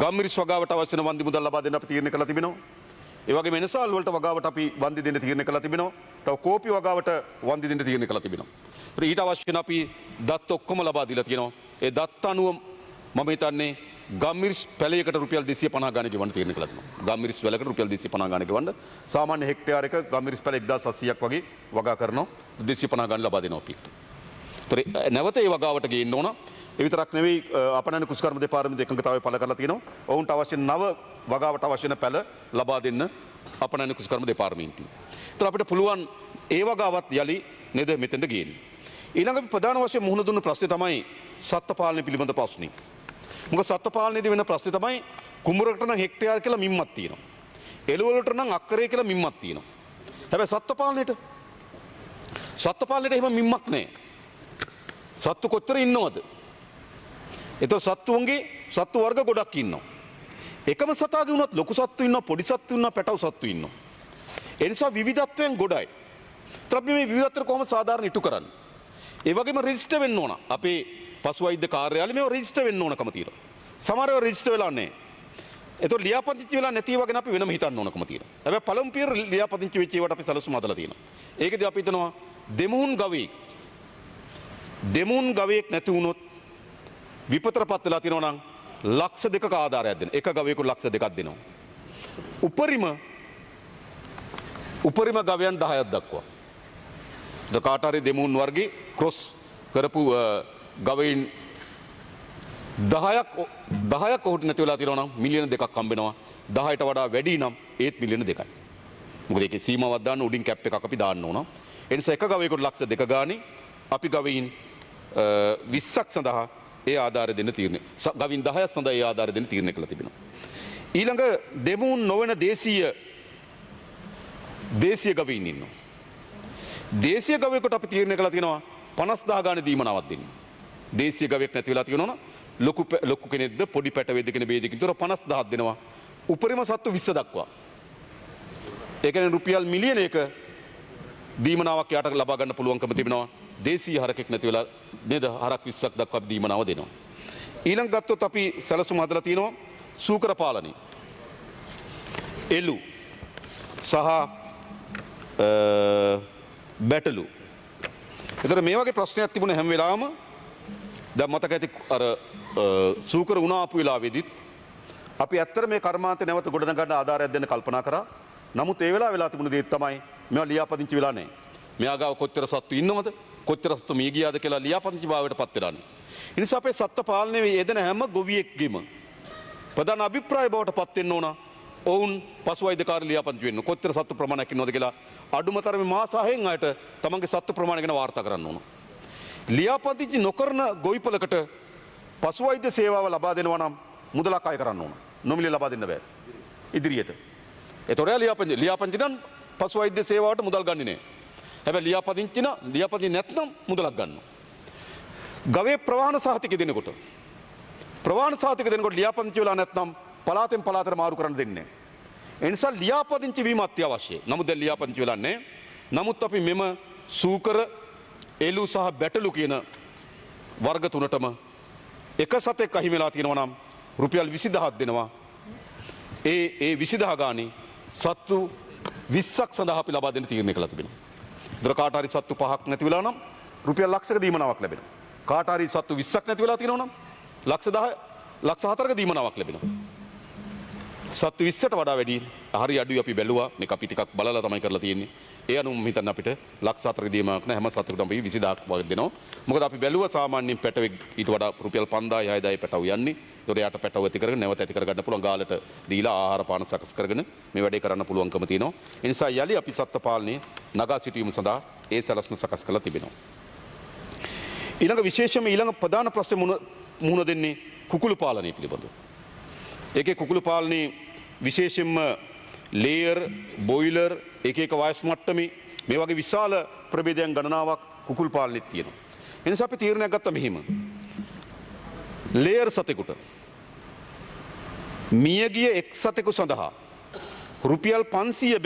ගම්මිරිස් වගාවට අවශ්‍ය වෙන වන්දි මුදල් ලබා දෙන්න අපි තීරණය කරලා තිබෙනවා. ඒ වගේම එනසාල් වලට වගාවට අපි වන්දි දෙන්න තීරණය කරලා තිබෙනවා. තව කෝපි වගාවට වන්දි දෙන්න තීරණය කරලා තිබෙනවා. ඊට අවශ්‍ය වෙන අපි දත් ඔක්කොම ලබා දීලා තියෙනවා. ඒ දත් අනුව මම හිතන්නේ ගම්මිරිස් පැලයකට රුපියල් 250 ගාණක් ගෙවන්න තීරණය කළා තියෙනවා. ගම්මිරිස් වැලකට රුපියල් 250 ගාණක් ගෙවන්න සාමාන්‍ය හෙක්ටයාරයක ගම්මිරිස් පැල 1700ක් වගේ වගා කරනවා. 250 ගාණක් ලබා දෙනවා අපිට. ඒතර නැවත ඒ වගාවට ගේන්න ඕන. ඒ විතරක් නෙවෙයි අපනයන කුස්කර්ම දෙපාර්තමේන්තුව එකඟතාවය පළ කරලා තියෙනවා. ඔවුන්ට අවශ්‍ය නව වගාවට අවශ්‍ය වෙන පැල ලබා දෙන්න අපනයන කුස්කර්ම දෙපාර්තමේන්තුව. ඒතර අපිට පුළුවන් ඒ වගාවත් යලි නේද මෙතෙන්ට ගේන්න. ඊළඟ ප්‍රධාන වශයෙන් මුහුණ දුන්න ප්‍රශ්නේ තමයි සත්ත්ව පාලනය පිළිබඳ ප්‍රශ්නේ. මොකද සත්ත්ව පාලනයේදී වෙන ප්‍රශ්නේ තමයි කුඹරකට නම් හෙක්ටයාර කියලා මිම්මක් තියෙනවා. එළවලට නම් අක්කරේ කියලා මිම්මක් තියෙනවා. හැබැයි සත්ත්ව පාලනයට එහෙම මිම්මක් නැහැ. සත්තු කොච්චර ඉන්නවද? එතකොට සත්තුන්ගේ සත්තු වර්ග ගොඩක් ඉන්නවා. එකම සතාගේ වුණත් ලොකු සත්තු ඉන්නවා, පොඩි සත්තු ඉන්නවා, පැටව සත්තු ඉන්නවා. ඒ නිසා විවිධත්වයෙන් ගොඩයි. ඒත් අපි මේ විවිධත්වය කොහොමද සාධාරණ ඉටු කරන්නේ? ඒ වගේම රෙජිස්ටර් වෙන්න ඕන. අපේ පසු වෛද්‍ය කාර්යාලය මේව රෙජිස්ටර් වෙන්න ඕනකම තියෙනවා. සමහර ඒවා රෙජිස්ටර් වෙලා නැහැ. ඒතකොට ලියාපදිංචි වෙලා නැති ඒවා ගැන අපි වෙනම හිතන්න ඕනකම තියෙනවා. හැබැයි පළමු පියවර ලියාපදිංචි වෙච්ච ඒවාට අපි සැලසුම් හදලා තියෙනවා. ඒකදී අපි හිතනවා දෙමුන් ගවයෙක් නැති වුණොත් විපතරපත් වෙලා තියෙනවා නම් ලක්ෂ 2ක ආධාරයක් දෙන. එක ගවයෙකුට ලක්ෂ 2ක් දෙනවා. උපරිම ගවයන් 10ක් දක්වා. කාට හරි දෙමුන් වර්ගේ ක්‍රොස් කරපු ගවයින් 10ක් ඔහුට නැති වෙලා තියෙනවා නම් මිලියන 2ක් හම්බෙනවා. 10ට වඩා වැඩි නම් ඒත් මිලියන 2යි. මොකද ඒකේ සීමාවක් දාන්න උඩින් කැප් එකක් අපි දාන්න ඕන. ඒ නිසා එක ගවයෙකුට ලක්ෂ 2 ගානේ අපි ගවයින් 20ක් සඳහා ඒ ආධාරය දෙන්න තීරණය ගවින් 10ක් සඳහා ඒ ආධාරය දෙන්න තීරණය කළා තිබෙනවා. ඊළඟ දෙමුන් නොවන දේශීය ගවයින් ඉන්නවා. දේශීය ගවයෙකුට අපි තීරණය කළා තියෙනවා 50000 ගානේ දීමනාවක් දෙන්න. දේශීය ගවයෙක් නැති වෙලා තියෙනවා ලොකු කෙනෙක්ද පොඩි පැට වේද කියන ભેදකින් තොර 50000ක් දෙනවා. උපරිම සත්තු 20 දක්වා. ඒ කියන්නේ රුපියල් මිලියනයක දීමනාවක් යාට ලබා ගන්න පුළුවන්කම තිබෙනවා. දේශීය හරකෙක් නැති වෙලා නේද හරක් 20ක් දක්වා දීමනාව දෙනවා. ඊළඟ ගත්තොත් අපි සැලසුම් හදලා තියෙනවා සූකර පාලනය. එළු සහ බැටලු. එතකොට මේ වගේ ප්‍රශ්නයක් තිබුණ හැම වෙලාවම දැන් මතක ඇති අර සූකර වුණ ආපු වෙලාවෙදිත් අපි ඇත්තට මේ කර්මාන්තේ නැවත ගොඩනගන්න ආධාරයක් දෙන්න කල්පනා කරා. නමුත් ඒ වෙලාව තිබුණ දේ තමයි මේවා ලියාපදිංචි වෙලා නැහැ. මෙයා ගාව කොච්චර සත්තු ඉන්නවද? කොච්චර සත්තු මිය ගියාද කියලා ලියාපදිංචි භාවයට පත් වෙලා නැහැ. ඒ නිසා අපේ සත්ත්ව පාලනයේ යෙදෙන හැම ගොවියෙක්ගෙම ප්‍රධාන අභිප්‍රාය බවට පත් වෙන්න ඕන. ඔවුන් පසු වෛද්‍යකාර ලියාපදිංචි වෙන්න. කොච්චර සත්තු ප්‍රමාණයක් ඉන්නවද කියලා අඩුම තරමේ මාස 6න් අයට තමන්ගේ සත්තු ප්‍රමාණය ගැන වාර්තා කරන්න ඕන. ලියාපදිංචි නොකරන ගොවිපලකට පසු වෛද්‍ය සේවාව ලබා දෙනවා නම් මුදලක් අය කරන්න ඕන. නොමිලේ ලබා දෙන්න බෑ. ඉදිරියට. ඒතොර ලියාපදිංචි නම් පසු වෛද්‍ය සේවාවට මුදල් ගන්නේ නැහැ. හැබැයි ලියාපදිංචි නැත්නම් මුදලක් ගන්නවා. ගවේ ප්‍රවාහන සහතික දෙනකොට ලියාපදිංචි වෙලා නැත්නම් පලාතෙන් පලාතට මාරු කරන්න දෙන්නේ නැහැ. ඒ නිසා ලියාපදිංචි වීම අත්‍යවශ්‍යයි. නමුත් දැන් ලියාපදිංචි වෙලා නැහැ. නමුත් අපි මෙම සූකර එළු සහ බැටලු කියන වර්ග තුනටම එක සතෙක් අහිමි වෙලා තියෙනවා නම් රුපියල් 20000ක් දෙනවා. ඒ 20000 ගානේ සත්තු 20ක් සඳහා අපි ලබා දෙන්න තීරණය කළා තිබෙනවා. දොර කාට හරි සත්තු 5ක් නැති වෙලා නම් රුපියල් ලක්ෂයක දීමනාවක් ලැබෙනවා. කාට හරි සත්තු 20ක් නැති වෙලා තියෙනවා නම් ලක්ෂ 4ක දීමනාවක් ලැබෙනවා. සත්තු 20ට වඩා වැඩි හරි අඩුයි අපි බැලුවා. මේක අපි ටිකක් බලලා තමයි කරලා තියෙන්නේ. ඒ අනුව මම හිතන්නේ අපිට ලක්ෂ 4ක දීමනාවක් නෑ. හැම සත්තුකටම අපි 20000ක් වගේ දෙනවා. මොකද අපි බැලුවා සාමාන්‍යයෙන් පැටවෙක් ඊට වඩා රුපියල් 5000 6000 පැටව යන්නේ. ඒතොර යාට පැටව ඇති කරගෙන නැවත ඇති කරගන්න පුළුවන් ගාලට දීලා ආහාර පාන සකස් කරගෙන මේ වැඩේ කරන්න පුළුවන්කම තියෙනවා. ඒ නිසා යලි අපි සත්ත්ව පාලනයේ නගා සිටීම සඳහා ඒ සැලැස්ම සකස් කරලා තිබෙනවා. ඊළඟ ප්‍රධාන ප්‍රශ්නේ මුහුණ දෙන්නේ කුකුළු පාලනය පිළිබඳව. ඒකේ කුකුළු පාලනයේ විශේෂයෙන්ම ලේයර්, බොයිලර්, එක වයස් මට්ටමේ මේ වගේ විශාල ප්‍රභේදයන් ගණනාවක් කුකුළු පාලනයේ තියෙනවා. ඒ නිසා අපි තීරණයක් ගත්තා මෙහිම. ලේයර් සතෙකුට මියගිය එක් සතෙකු සඳහා රුපියල් 500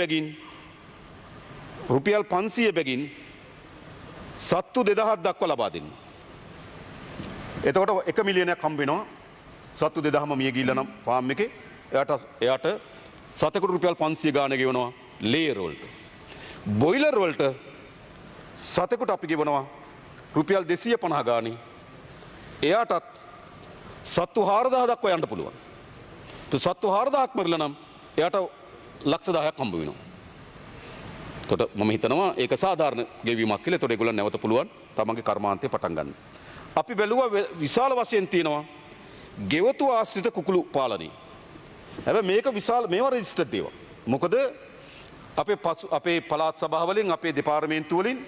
බැගින් සත්තු 2000ක් දක්වා ලබා දෙන්න. එතකොට 1 මිලියනයක් හම්බ වෙනවා. සත්තු 2000ම මිය ගිහිල්ලා නම් ෆාම් එකේ එයාට සතෙකුට රුපියල් 500 ගාන ගෙවනවා ලේයර් වලට. බොයිලර් වලට සතෙකුට අපි ගෙවනවා රුපියල් 250 ගානේ. එයාටත් සත්තු 4000 දක්වා යන්න පුළුවන්. සත්තු 4000ක් මරලා නම් එයාට ලක්ෂ 10ක් හම්බ වෙනවා. එතකොට මම හිතනවා ඒක සාධාරණ ගෙවීමක් කියලා. එතකොට ඒගොල්ලන් නැවත පුළුවන් තමන්ගේ කර්මාන්තය පටන් ගන්න. අපි බැලුවා විශාල වශයෙන් තියෙනවා ගෙවතු ආශ්‍රිත කුකුළු පාලනය. හැබැයි මේක විශාල මේවා රෙජිස්ටර්ඩ් ඒවා. මොකද අපේ පළාත් සභාවලින් අපේ දෙපාර්තමේන්තු වලින්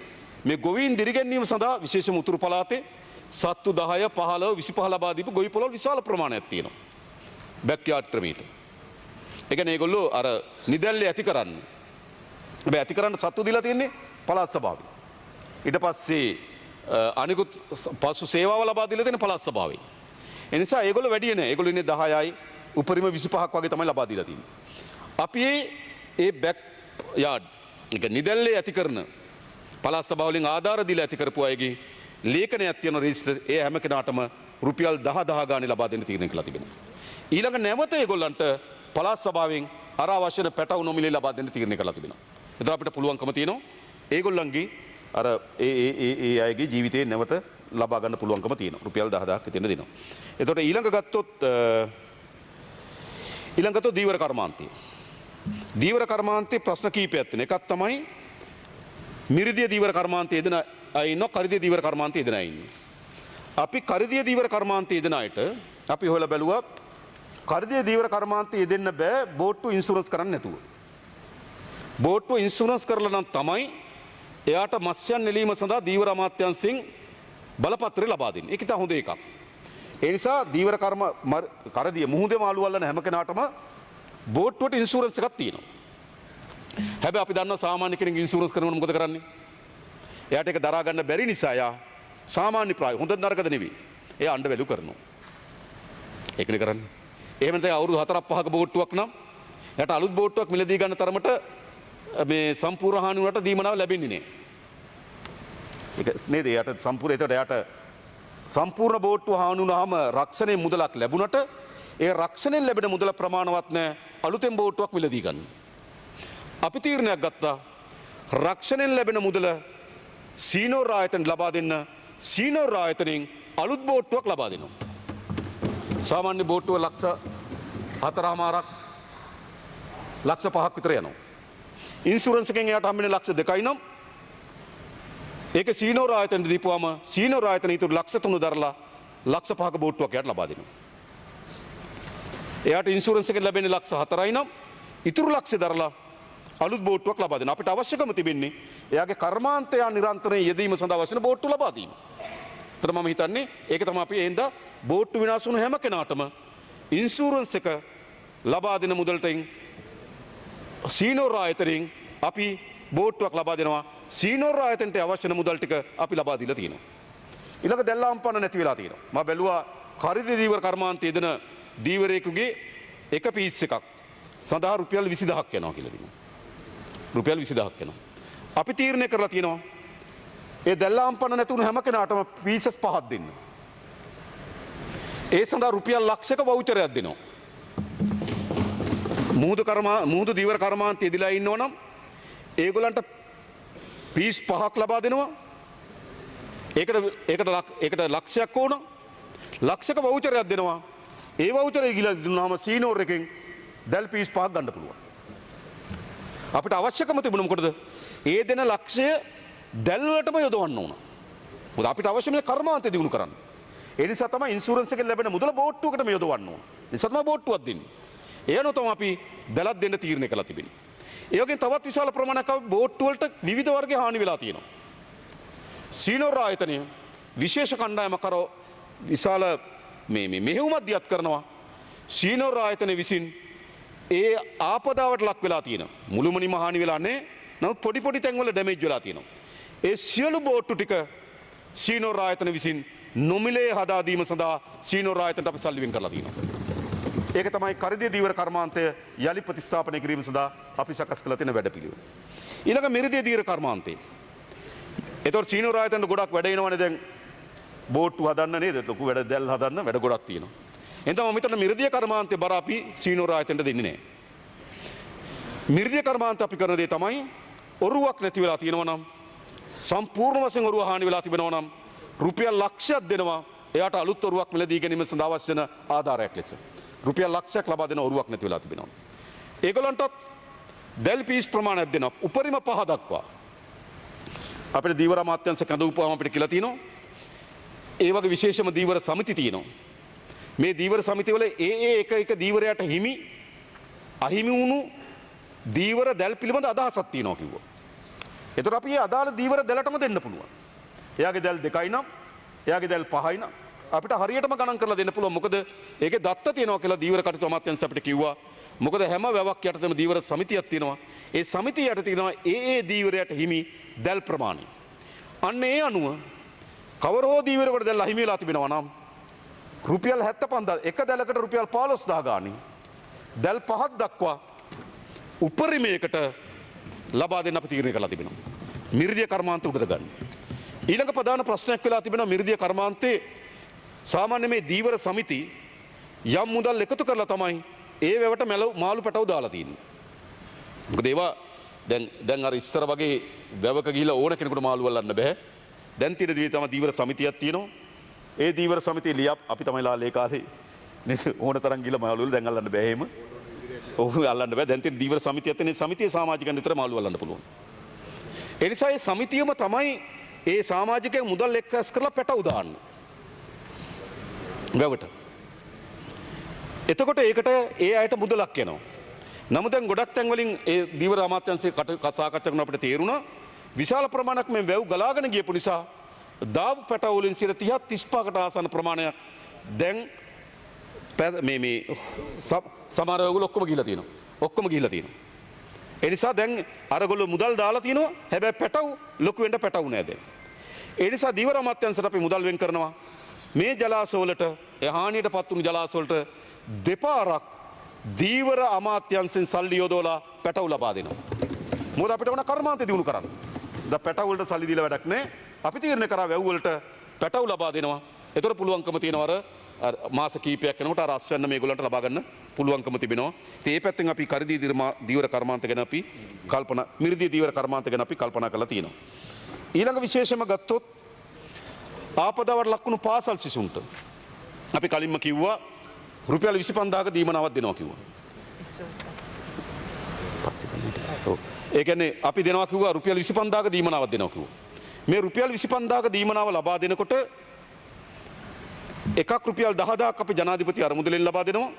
මේ ගොවීන් දිරිගැන්වීම සඳහා විශේෂම උතුරු පළාතේ සත්තු 10 15 25 ලබා දීපු ගොවි පොළවල් විශාල ප්‍රමාණයක් තියෙනවා. බැක්යාඩ් ක්‍රමයට. ඒ කියන්නේ ඒගොල්ලෝ අර නිදැල්ලේ ඇති කරන්නේ. හැබැයි ඇති කරන්න සත්තු දීලා තියෙන්නේ පළාත් සභාවේ. ඊට පස්සේ අනිකුත් පසු සේවාව ලබා දීලා තියෙන පළාත් සභාවේ. ඒ නිසා ඒගොල්ලෝ වැඩි නෑ. ඒගොල්ලෝ ඉන්නේ 10යි උපරිම 25ක් වගේ තමයි ලබා දීලා තියෙන්නේ. අපි ඒ බැක් යාඩ් එක නිදැල්ලේ ඇති කරන පළාත් සභාවලින් ආධාර දීලා ඇති කරපු අයගේ ලේඛනයක් තියෙන රෙජිස්ටර් ඒ හැම කෙනාටම රුපියල් 10 ගානේ ලබා දෙන්න තීරණය කළා තිබෙනවා. ඊළඟ නැවත ඒගොල්ලන්ට පළාත් සභාවෙන් අර අවශ්‍ය පැටවු නොමිලේ ලබා දෙන්න තීරණය කළා තිබෙනවා. එතකොට අපිට පුළුවන්කම තියෙනවා ඒගොල්ලන්ගේ අර ඒ අයගේ ජීවිතේ නැවත ලබා ගන්න පුළුවන්කම තියෙනවා. රුපියල් 10000ක් එතන දෙනවා. එතකොට ඊළඟ ගත්තොත් දීවර කර්මාන්තය. දීවර කර්මාන්තයේ ප්‍රශ්න කීපයක් තියෙනවා. එකක් තමයි මිරිදිය දීවර කර්මාන්තයේ යෙදෙන අය ඉන්නවා, කරිදිය දීවර කර්මාන්තයේ යෙදෙන අය ඉන්නවා. අපි කරිදිය දීවර කර්මාන්තයේ යෙදෙන අයට අපි හොයලා බැලුවා කරිදිය දීවර කර්මාන්තයේ යෙදෙන්න බෑ බෝට්ටු ඉන්ෂුරන්ස් කරන්න නැතුව. බෝට්ටු ඉන්ෂුරන්ස් කරලා නම් තමයි එයාට මත්ස්‍යයන් නෙලීම සඳහා දීවර අමාත්‍යාංශයෙන් බලපත්‍රය ලබා දෙන්නේ. ඒක ඉතා හොඳ එකක්. ඒ නිසා දීවර කර්ම කරදිය මුහුදේ මාළු අල්ලන හැම කෙනාටම බෝට්ටුවට ඉන්ෂුරන්ස් එකක් තියෙනවා. හැබැයි අපි දන්නවා සාමාන්‍ය කෙනෙක් ඉන්ෂුරන්ස් කරනකොට මොකද කරන්නේ? එයාට ඒක දරා ගන්න බැරි නිසා යා සාමාන්‍ය ප්‍රාය හොඳ නරකද නෙවෙයි. එයා අඬ වැළු කරනවා. ඒකනේ කරන්නේ. එහෙම නැත්නම් අවුරුදු 4ක් 5ක බෝට්ටුවක් නම් එයාට අලුත් බෝට්ටුවක් මිලදී ගන්න තරමට මේ සම්පූර්ණ හානි වලට දීමනාව ලැබෙන්නේ නැහැ. ඒක නේද? එයාට සම්පූර්ණ ඒකට එයාට සම්පූර්ණ බෝට්ටුව හානි වුණාම රක්ෂණයේ මුදලක් ලැබුණට ඒ රක්ෂණයෙන් ලැබෙන මුදල ප්‍රමාණවත් නැහැ අලුතෙන් බෝට්ටුවක් මිලදී ගන්න. අපි තීරණයක් ගත්තා රක්ෂණයෙන් ලැබෙන මුදල සීනෝර් ආයතන ලබා දෙන්න සීනෝර් ආයතනෙන් අලුත් බෝට්ටුවක් ලබා දෙනවා. සාමාන්‍ය බෝට්ටුව ලක්ෂ 4මාරක් ලක්ෂ 5ක් විතර යනවා. ඉන්ෂුරන්ස් එකෙන් එයාට හම්බෙන්නේ ලක්ෂ 2යි නම් ඒක සීනෝර් ආයතනට දීපුවාම සීනෝර් ආයතන ඊට ලක්ෂ 3 දරලා ලක්ෂ 5ක බෝට්ටුවක් එයාට ලබා දෙනවා. එයාට ඉන්ෂුරන්ස් එකෙන් ලැබෙන්නේ ලක්ෂ 4යි නම් ඉතුරු ලක්ෂ දරලා අලුත් බෝට්ටුවක් ලබා දෙනවා. අපිට අවශ්‍යකම තිබෙන්නේ එයාගේ කර්මාන්තය නිරන්තරයෙන් යෙදීම සඳහා අවශ්‍ය බෝට්ටු ලබා දීම. ඒතර මම හිතන්නේ ඒක තමයි අපි එහෙන්දා බෝට්ටු විනාශ වුණු හැම කෙනාටම ඉන්ෂුරන්ස් එක ලබා දෙන මුදලටින් සීනෝර් ආයතනයෙන් අපි බෝට්ටුවක් ලබා දෙනවා. සීනෝර් ආයතනට අවශ්‍ය මුදල් ටික අපි ලබා දීලා තියෙනවා. ඊළඟ දැල්ලාම්පන්න නැති වෙලා තියෙනවා. මම බැලුවා කරිද දීවර කර්මාන්තයේ දෙන දීවරයෙකුගේ එක පීස් එකක් සඳහා රුපියල් 20000ක් යනවා කියලා දෙනවා. රුපියල් 20000ක් යනවා. අපි තීරණය කරලා තියෙනවා ඒ දැල්ලාම්පන්න නැතුණු හැම කෙනාටම පීසස් 5ක් දෙන්න. ඒ සඳහා රුපියල් ලක්ෂයක වවුචරයක් දෙනවා. මුහුදු දීවර කර්මාන්තයේ දීලා ඉන්නවනම් ඒගොල්ලන්ට පීස් 5ක් ලබා දෙනවා. ඒකට ලක්ෂයක් ඕන. ලක්ෂයක වවුචරයක් දෙනවා. ඒ වවුචරය ගිලා දුන්නාම සීනෝර් එකෙන් දැල් පීස් 5ක් ගන්න පුළුවන්. අපිට අවශ්‍යකම තිබුණ මොකටද? ඒ දෙන ලක්ෂය දැල් වලටම යොදවන්න ඕන. මොකද අපිට අවශ්‍ය මේ කර්මාන්තය දිනු කරන්න. ඒ නිසා තමයි ඉන්ෂුරන්ස් එකෙන් ලැබෙන මුදල බෝට්ටුවකටම යොදවන්න ඕන. ඒ නිසා තමයි බෝට්ටුවක් දෙන්නේ. එයනෝ තමයි අපි දැලක් දෙන්න තීරණය කළා තිබෙන්නේ. ඒ වගේම තවත් විශාල ප්‍රමාණයක් අපි බෝට්ටු වලට විවිධ වර්ගයේ හානි වෙලා තියෙනවා. සීනෝර් ආයතනය විශේෂ කණ්ඩායමක් කරව විශාල මෙහෙයුමක් දියත් කරනවා. සීනෝර් ආයතනය විසින් ඒ ආපදාවට ලක් වෙලා තියෙනවා. මුළුමනින්ම හානි වෙලා නැහැ. නමුත් පොඩි පොඩි තැන්වල ඩැමේජ් වෙලා තියෙනවා. ඒ සියලු බෝට්ටු ටික සීනෝර් ආයතන විසින් නොමිලේ හදා දීම සඳහා සීනෝර් ආයතනට අපි සල්ලි වෙන් කරලා තියෙනවා. ඒක තමයි කරිදිය දීවර කර්මාන්තය යලි ප්‍රතිස්ථාපනය කිරීම සඳහා අපි සකස් කළ තියෙන වැඩපිළිවෙල. ඊළඟ මිරිදිය දීවර කර්මාන්තය. ඒතකොට සීනෝර් ආයතනට ගොඩක් වැඩ එනවනේ දැන් බෝට්ටු හදන්න නේද? ලොකු වැඩ දැල් හදන්න වැඩ ගොඩක් තියෙනවා. එහෙනම් මම හිතන්නේ මිරිදිය කර්මාන්තේ බර අපි සීනෝර් ආයතනට දෙන්නේ නැහැ. මිරිදිය කර්මාන්තය අපි කරන දේ තමයි ඔරුවක් නැති වෙලා තියෙනවා නම් සම්පූර්ණ වශයෙන් ඔරුව හානි වෙලා තිබෙනවා නම් රුපියල් ලක්ෂයක් දෙනවා එයාට අලුත් ඔරුවක් මිලදී ගැනීම සඳහා අවශ්‍ය වෙන ආධාරයක් ලෙස. රුපියල් ලක්ෂයක් ලබා දෙන ඔරුවක් නැති වෙලා තිබෙනවා. ඒගොල්ලන්ටත් දැල් පීස් ප්‍රමාණයක් දෙනවා උපරිම 5 දක්වා. අපිට දීවර අමාත්‍යාංශ කැඳවුවාම අපිට කියලා තියෙනවා ඒ වගේ විශේෂම දීවර සමිති තියෙනවා. මේ දීවර සමිතිවල එක දීවරයට හිමි අහිමි වුණු දීවර දැල් පිළිබඳ අදහසක් තියෙනවා කිව්වා. එතකොට අපි මේ අදාළ දීවර දැලටම දෙන්න පුළුවන්. එයාගේ දැල් 2යි නම් එයාගේ දැල් 5යි නම් අපිට හරියටම ගණන් කරලා දෙන්න පුළුවන්. මොකද ඒකේ දත්ත තියෙනවා කියලා දීවර කටයුතු අමාත්‍යාංශ අපිට කිව්වා. මොකද හැම වැවක් යටතේම දීවර සමිතියක් තියෙනවා. ඒ සමිතිය යට තියෙනවා දීවරයට හිමි දැල් ප්‍රමාණය. අන්න ඒ අනුව කවර හෝ දීවරයකට දැල් අහිමි වෙලා තිබෙනවා නම් රුපියල් 75000 එක දැලකට රුපියල් 15000 ගාණි දැල් 5ක් දක්වා උපරිමයකට ලබා දෙන්න අපි තීරණය කළා තිබෙනවා. මිරිදිය කර්මාන්තය උඩට ගන්න. ඊළඟ ප්‍රධාන ප්‍රශ්නයක් වෙලා තිබෙනවා මිරිදිය කර්මාන්තයේ සාමාන්‍ය මේ දීවර සමිති යම් මුදල් එකතු කරලා තමයි ඒ වැවට මාළු පැටව දාලා තියෙන්නේ. මොකද ඒවා දැන් අර ඉස්සර වගේ වැවක ගිහිලා ඕන කෙනෙකුට මාළු අල්ලන්න බෑ. දැන් තියෙන දේ තමයි දීවර සමිතියක් තියෙනවා. ඒ දීවර සමිතිය ලියප් අපි තමයි ලාලේ කාලේ නේද ඕන තරම් ගිහිලා මාළු වල දැන් අල්ලන්න බෑ එහෙම. ඔව් අල්ලන්න බෑ. දැන් තියෙන දීවර සමිතියක් තියෙන සමිතියේ සමාජිකයන් විතර මාළු අල්ලන්න පුළුවන්. ඒ නිසා ඒ සමිතියම තමයි ඒ සමාජිකයන් මුදල් එක්රැස් කරලා පැටව දාන්නේ. වැවට. එතකොට ඒකට ඒ අයට මුදලක් යනවා. නමුත් දැන් ගොඩක් තැන් වලින් ඒ දීවර අමාත්‍යාංශයේ සාකච්ඡා කරන අපිට තේරුණා විශාල ප්‍රමාණයක් මේ වැව් ගලාගෙන ගියපු නිසා දාපු පැටව වලින් 30-35කට ආසන්න ප්‍රමාණයක් දැන් මේ සමහර ඔයගොල්ලෝ ඔක්කොම ගිහිලා තියෙනවා. ඔක්කොම ගිහිලා තියෙනවා. ඒ නිසා දැන් අරගොල්ලෝ මුදල් දාලා තිනවා. හැබැයි පැටවු ලොකු වෙන්න පැටවු නෑ දැන්. ඒ නිසා දීවර අමාත්‍යාංශයට අපි මුදල් වෙන් කරනවා. මේ ජලාශවලට හානියටපත් වුණු ජලාශවලට දෙපාරක් දීවර අමාත්‍යාංශෙන් සල්ලි යොදවලා පැටවු ලබා දෙනවා. මොකද අපිට ඕන කර්මාන්තය දිනු කරන්න. දැන් පැටවු වලට සල්ලි දීලා වැඩක් නෑ. අපි තීරණය කරා වැව් වලට පැටවු ලබා දෙනවා. ඒතර පුළුවන්කම තියෙනවා අර මාස කීපයක් යනකොට අර අස්වැන්න මේගොල්ලන්ට ලබා ගන්න පුළුවන්කම තිබෙනවා. ඉතින් මේ පැත්තෙන් අපි කරදී දීවර කර්මාන්ත ගැන අපි කල්පනා මිරිදී දීවර කර්මාන්ත ගැන අපි කල්පනා කරලා තියෙනවා. ඊළඟ විශේෂම ගත්තොත් ආපදාවට ලක්වුණු පාසල් සිසුන්ට අපි කලින්ම කිව්වා රුපියල් 25000ක දීමනාවක් දෙනවා කිව්වා. ඒ කියන්නේ අපි දෙනවා කිව්වා රුපියල් 25000ක දීමනාවක් දෙනවා කිව්වා. මේ රුපියල් 25000ක දීමනාව ලබා දෙනකොට එකක් රුපියල් 10000ක් අපි ජනාධිපති අරමුදලෙන් ලබා දෙනවා.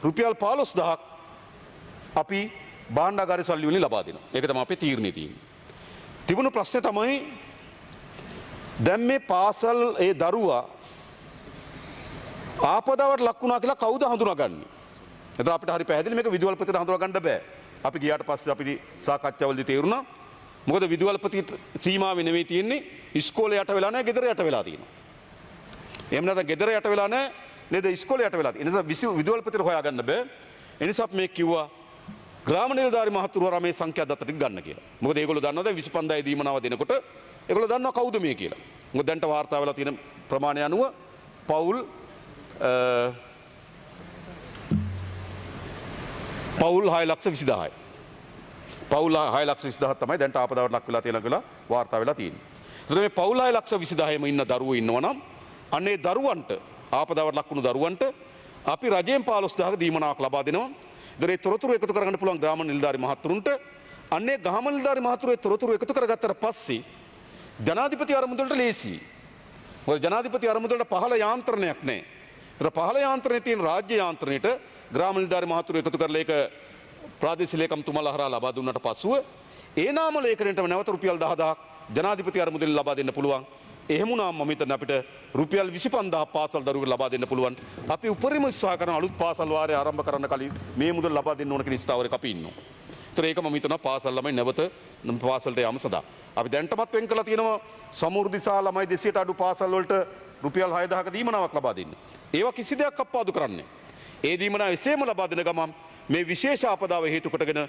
රුපියල් 15000ක් අපි භාණ්ඩාගාරය සල්ලි වලින් ලබා දෙනවා. ඒක තමයි අපේ තීරණේ තියෙන්නේ. තිබුණු ප්‍රශ්නේ තමයි දැන් මේ පාසල් ඒ දරුවා ආපදාවට ලක් වුණා කියලා කවුද හඳුනාගන්නේ? එතන අපිට හරි පැහැදිලි මේක විදුහල්පතිට හඳුනා ගන්න බෑ. අපි ගියාට පස්සේ අපිට සාකච්ඡාවලදී තේරුණා මොකද විදුහල්පතිට සීමාවෙ නෙවෙයි තියෙන්නේ ඉස්කෝලේ යට වෙලා නැහැ ගෙදර යට වෙලා තියෙනවා. එහෙම නැත්නම් ගෙදර යට වෙලා නැහැ නේද ඉස්කෝලේ යට වෙලා තියෙනවා. ඒ නිසා විදුහල්පතිට හොයාගන්න බෑ. ඒ නිසා මේ කිව්වා ග්‍රාම නිලධාරි මහතුරුවරා මේ සංඛ්‍යා දත්තට ගන්න කියලා. මොකද ඒගොල්ලෝ දන්නවා දැන් 25000 දීමනාව දෙනකොට ඒගොල්ලෝ දන්නවා කවුද මේ කියලා. මොකද දැන්ට වාර්තා වෙලා තියෙන ප්‍රමාණය අනුව පවුල් 6,20,000යි. පවුල් 6,20,000 තමයි දැන්ට ආපදාවට ලක් වෙලා තියෙන කියලා වාර්තා වෙලා තියෙන්නේ. එතකොට මේ පවුල් 6,20,000ම ඉන්න දරුවෝ ඉන්නවනම් අන්නේ දරුවන්ට ආපදාවට ලක් වුණු දරුවන්ට අපි රජයෙන් 15,000ක දීමනාවක් ලබා දෙනවා. ඒ තොරතුරු එකතු කරගන්න පුළුවන් ග්‍රාම නිලධාරි මහතුරුන්ට අන්නේ ග්‍රාම නිලධාරි මහතුරුගේ තොරතුරු එකතු කරගත්තට පස්සේ ජනාධිපති අරමුදලට ලේසියි. මොකද ජනාධිපති අරමුදලට පහළ යාන්ත්‍රණයක් නැහැ. ඒතර පහළ යාන්ත්‍රණයේ තියෙන රාජ්‍ය යාන්ත්‍රණයට ග්‍රාම නිලධාරි මහතුරු එකතු කරලා ඒක ප්‍රාදේශීය ලේකම්තුමාලා හරහා ලබා දුන්නාට පස්සුව ඒ නාම ලේඛනයටම නැවත රුපියල් 10000ක් ජනාධිපති අරමුදලෙන් ලබා දෙන්න පුළුවන්. එහෙම වුණාම මම හිතන්නේ අපිට රුපියල් 25000 පාසල් දරුවෙකුට ලබා දෙන්න පුළුවන්. අපි උපරිම උත්සාහ කරන අලුත් පාසල් වාරය ආරම්භ කරන්න කලින් මේ මුදල් ලබා දෙන්න ඕන කියන ස්ථාවරයක අපි ඉන්නවා. ඒතර ඒක මම හිතනවා පාසල් ළමයි නැවත පාසලට යාම සඳහා. අපි දැන්ටමත් වෙන් කළා තියෙනවා සමෘද්ධිසා ළමයි 200ට අඩු පාසල් වලට රුපියල් 6000ක දීමනාවක් ලබා දෙන්න. ඒවා කිසි දෙයක් අප්පාදු කරන්නේ. ඒ දීමනාව එසේම ලබා දෙන ගමන් මේ විශේෂ ආපදාව හේතු කොටගෙන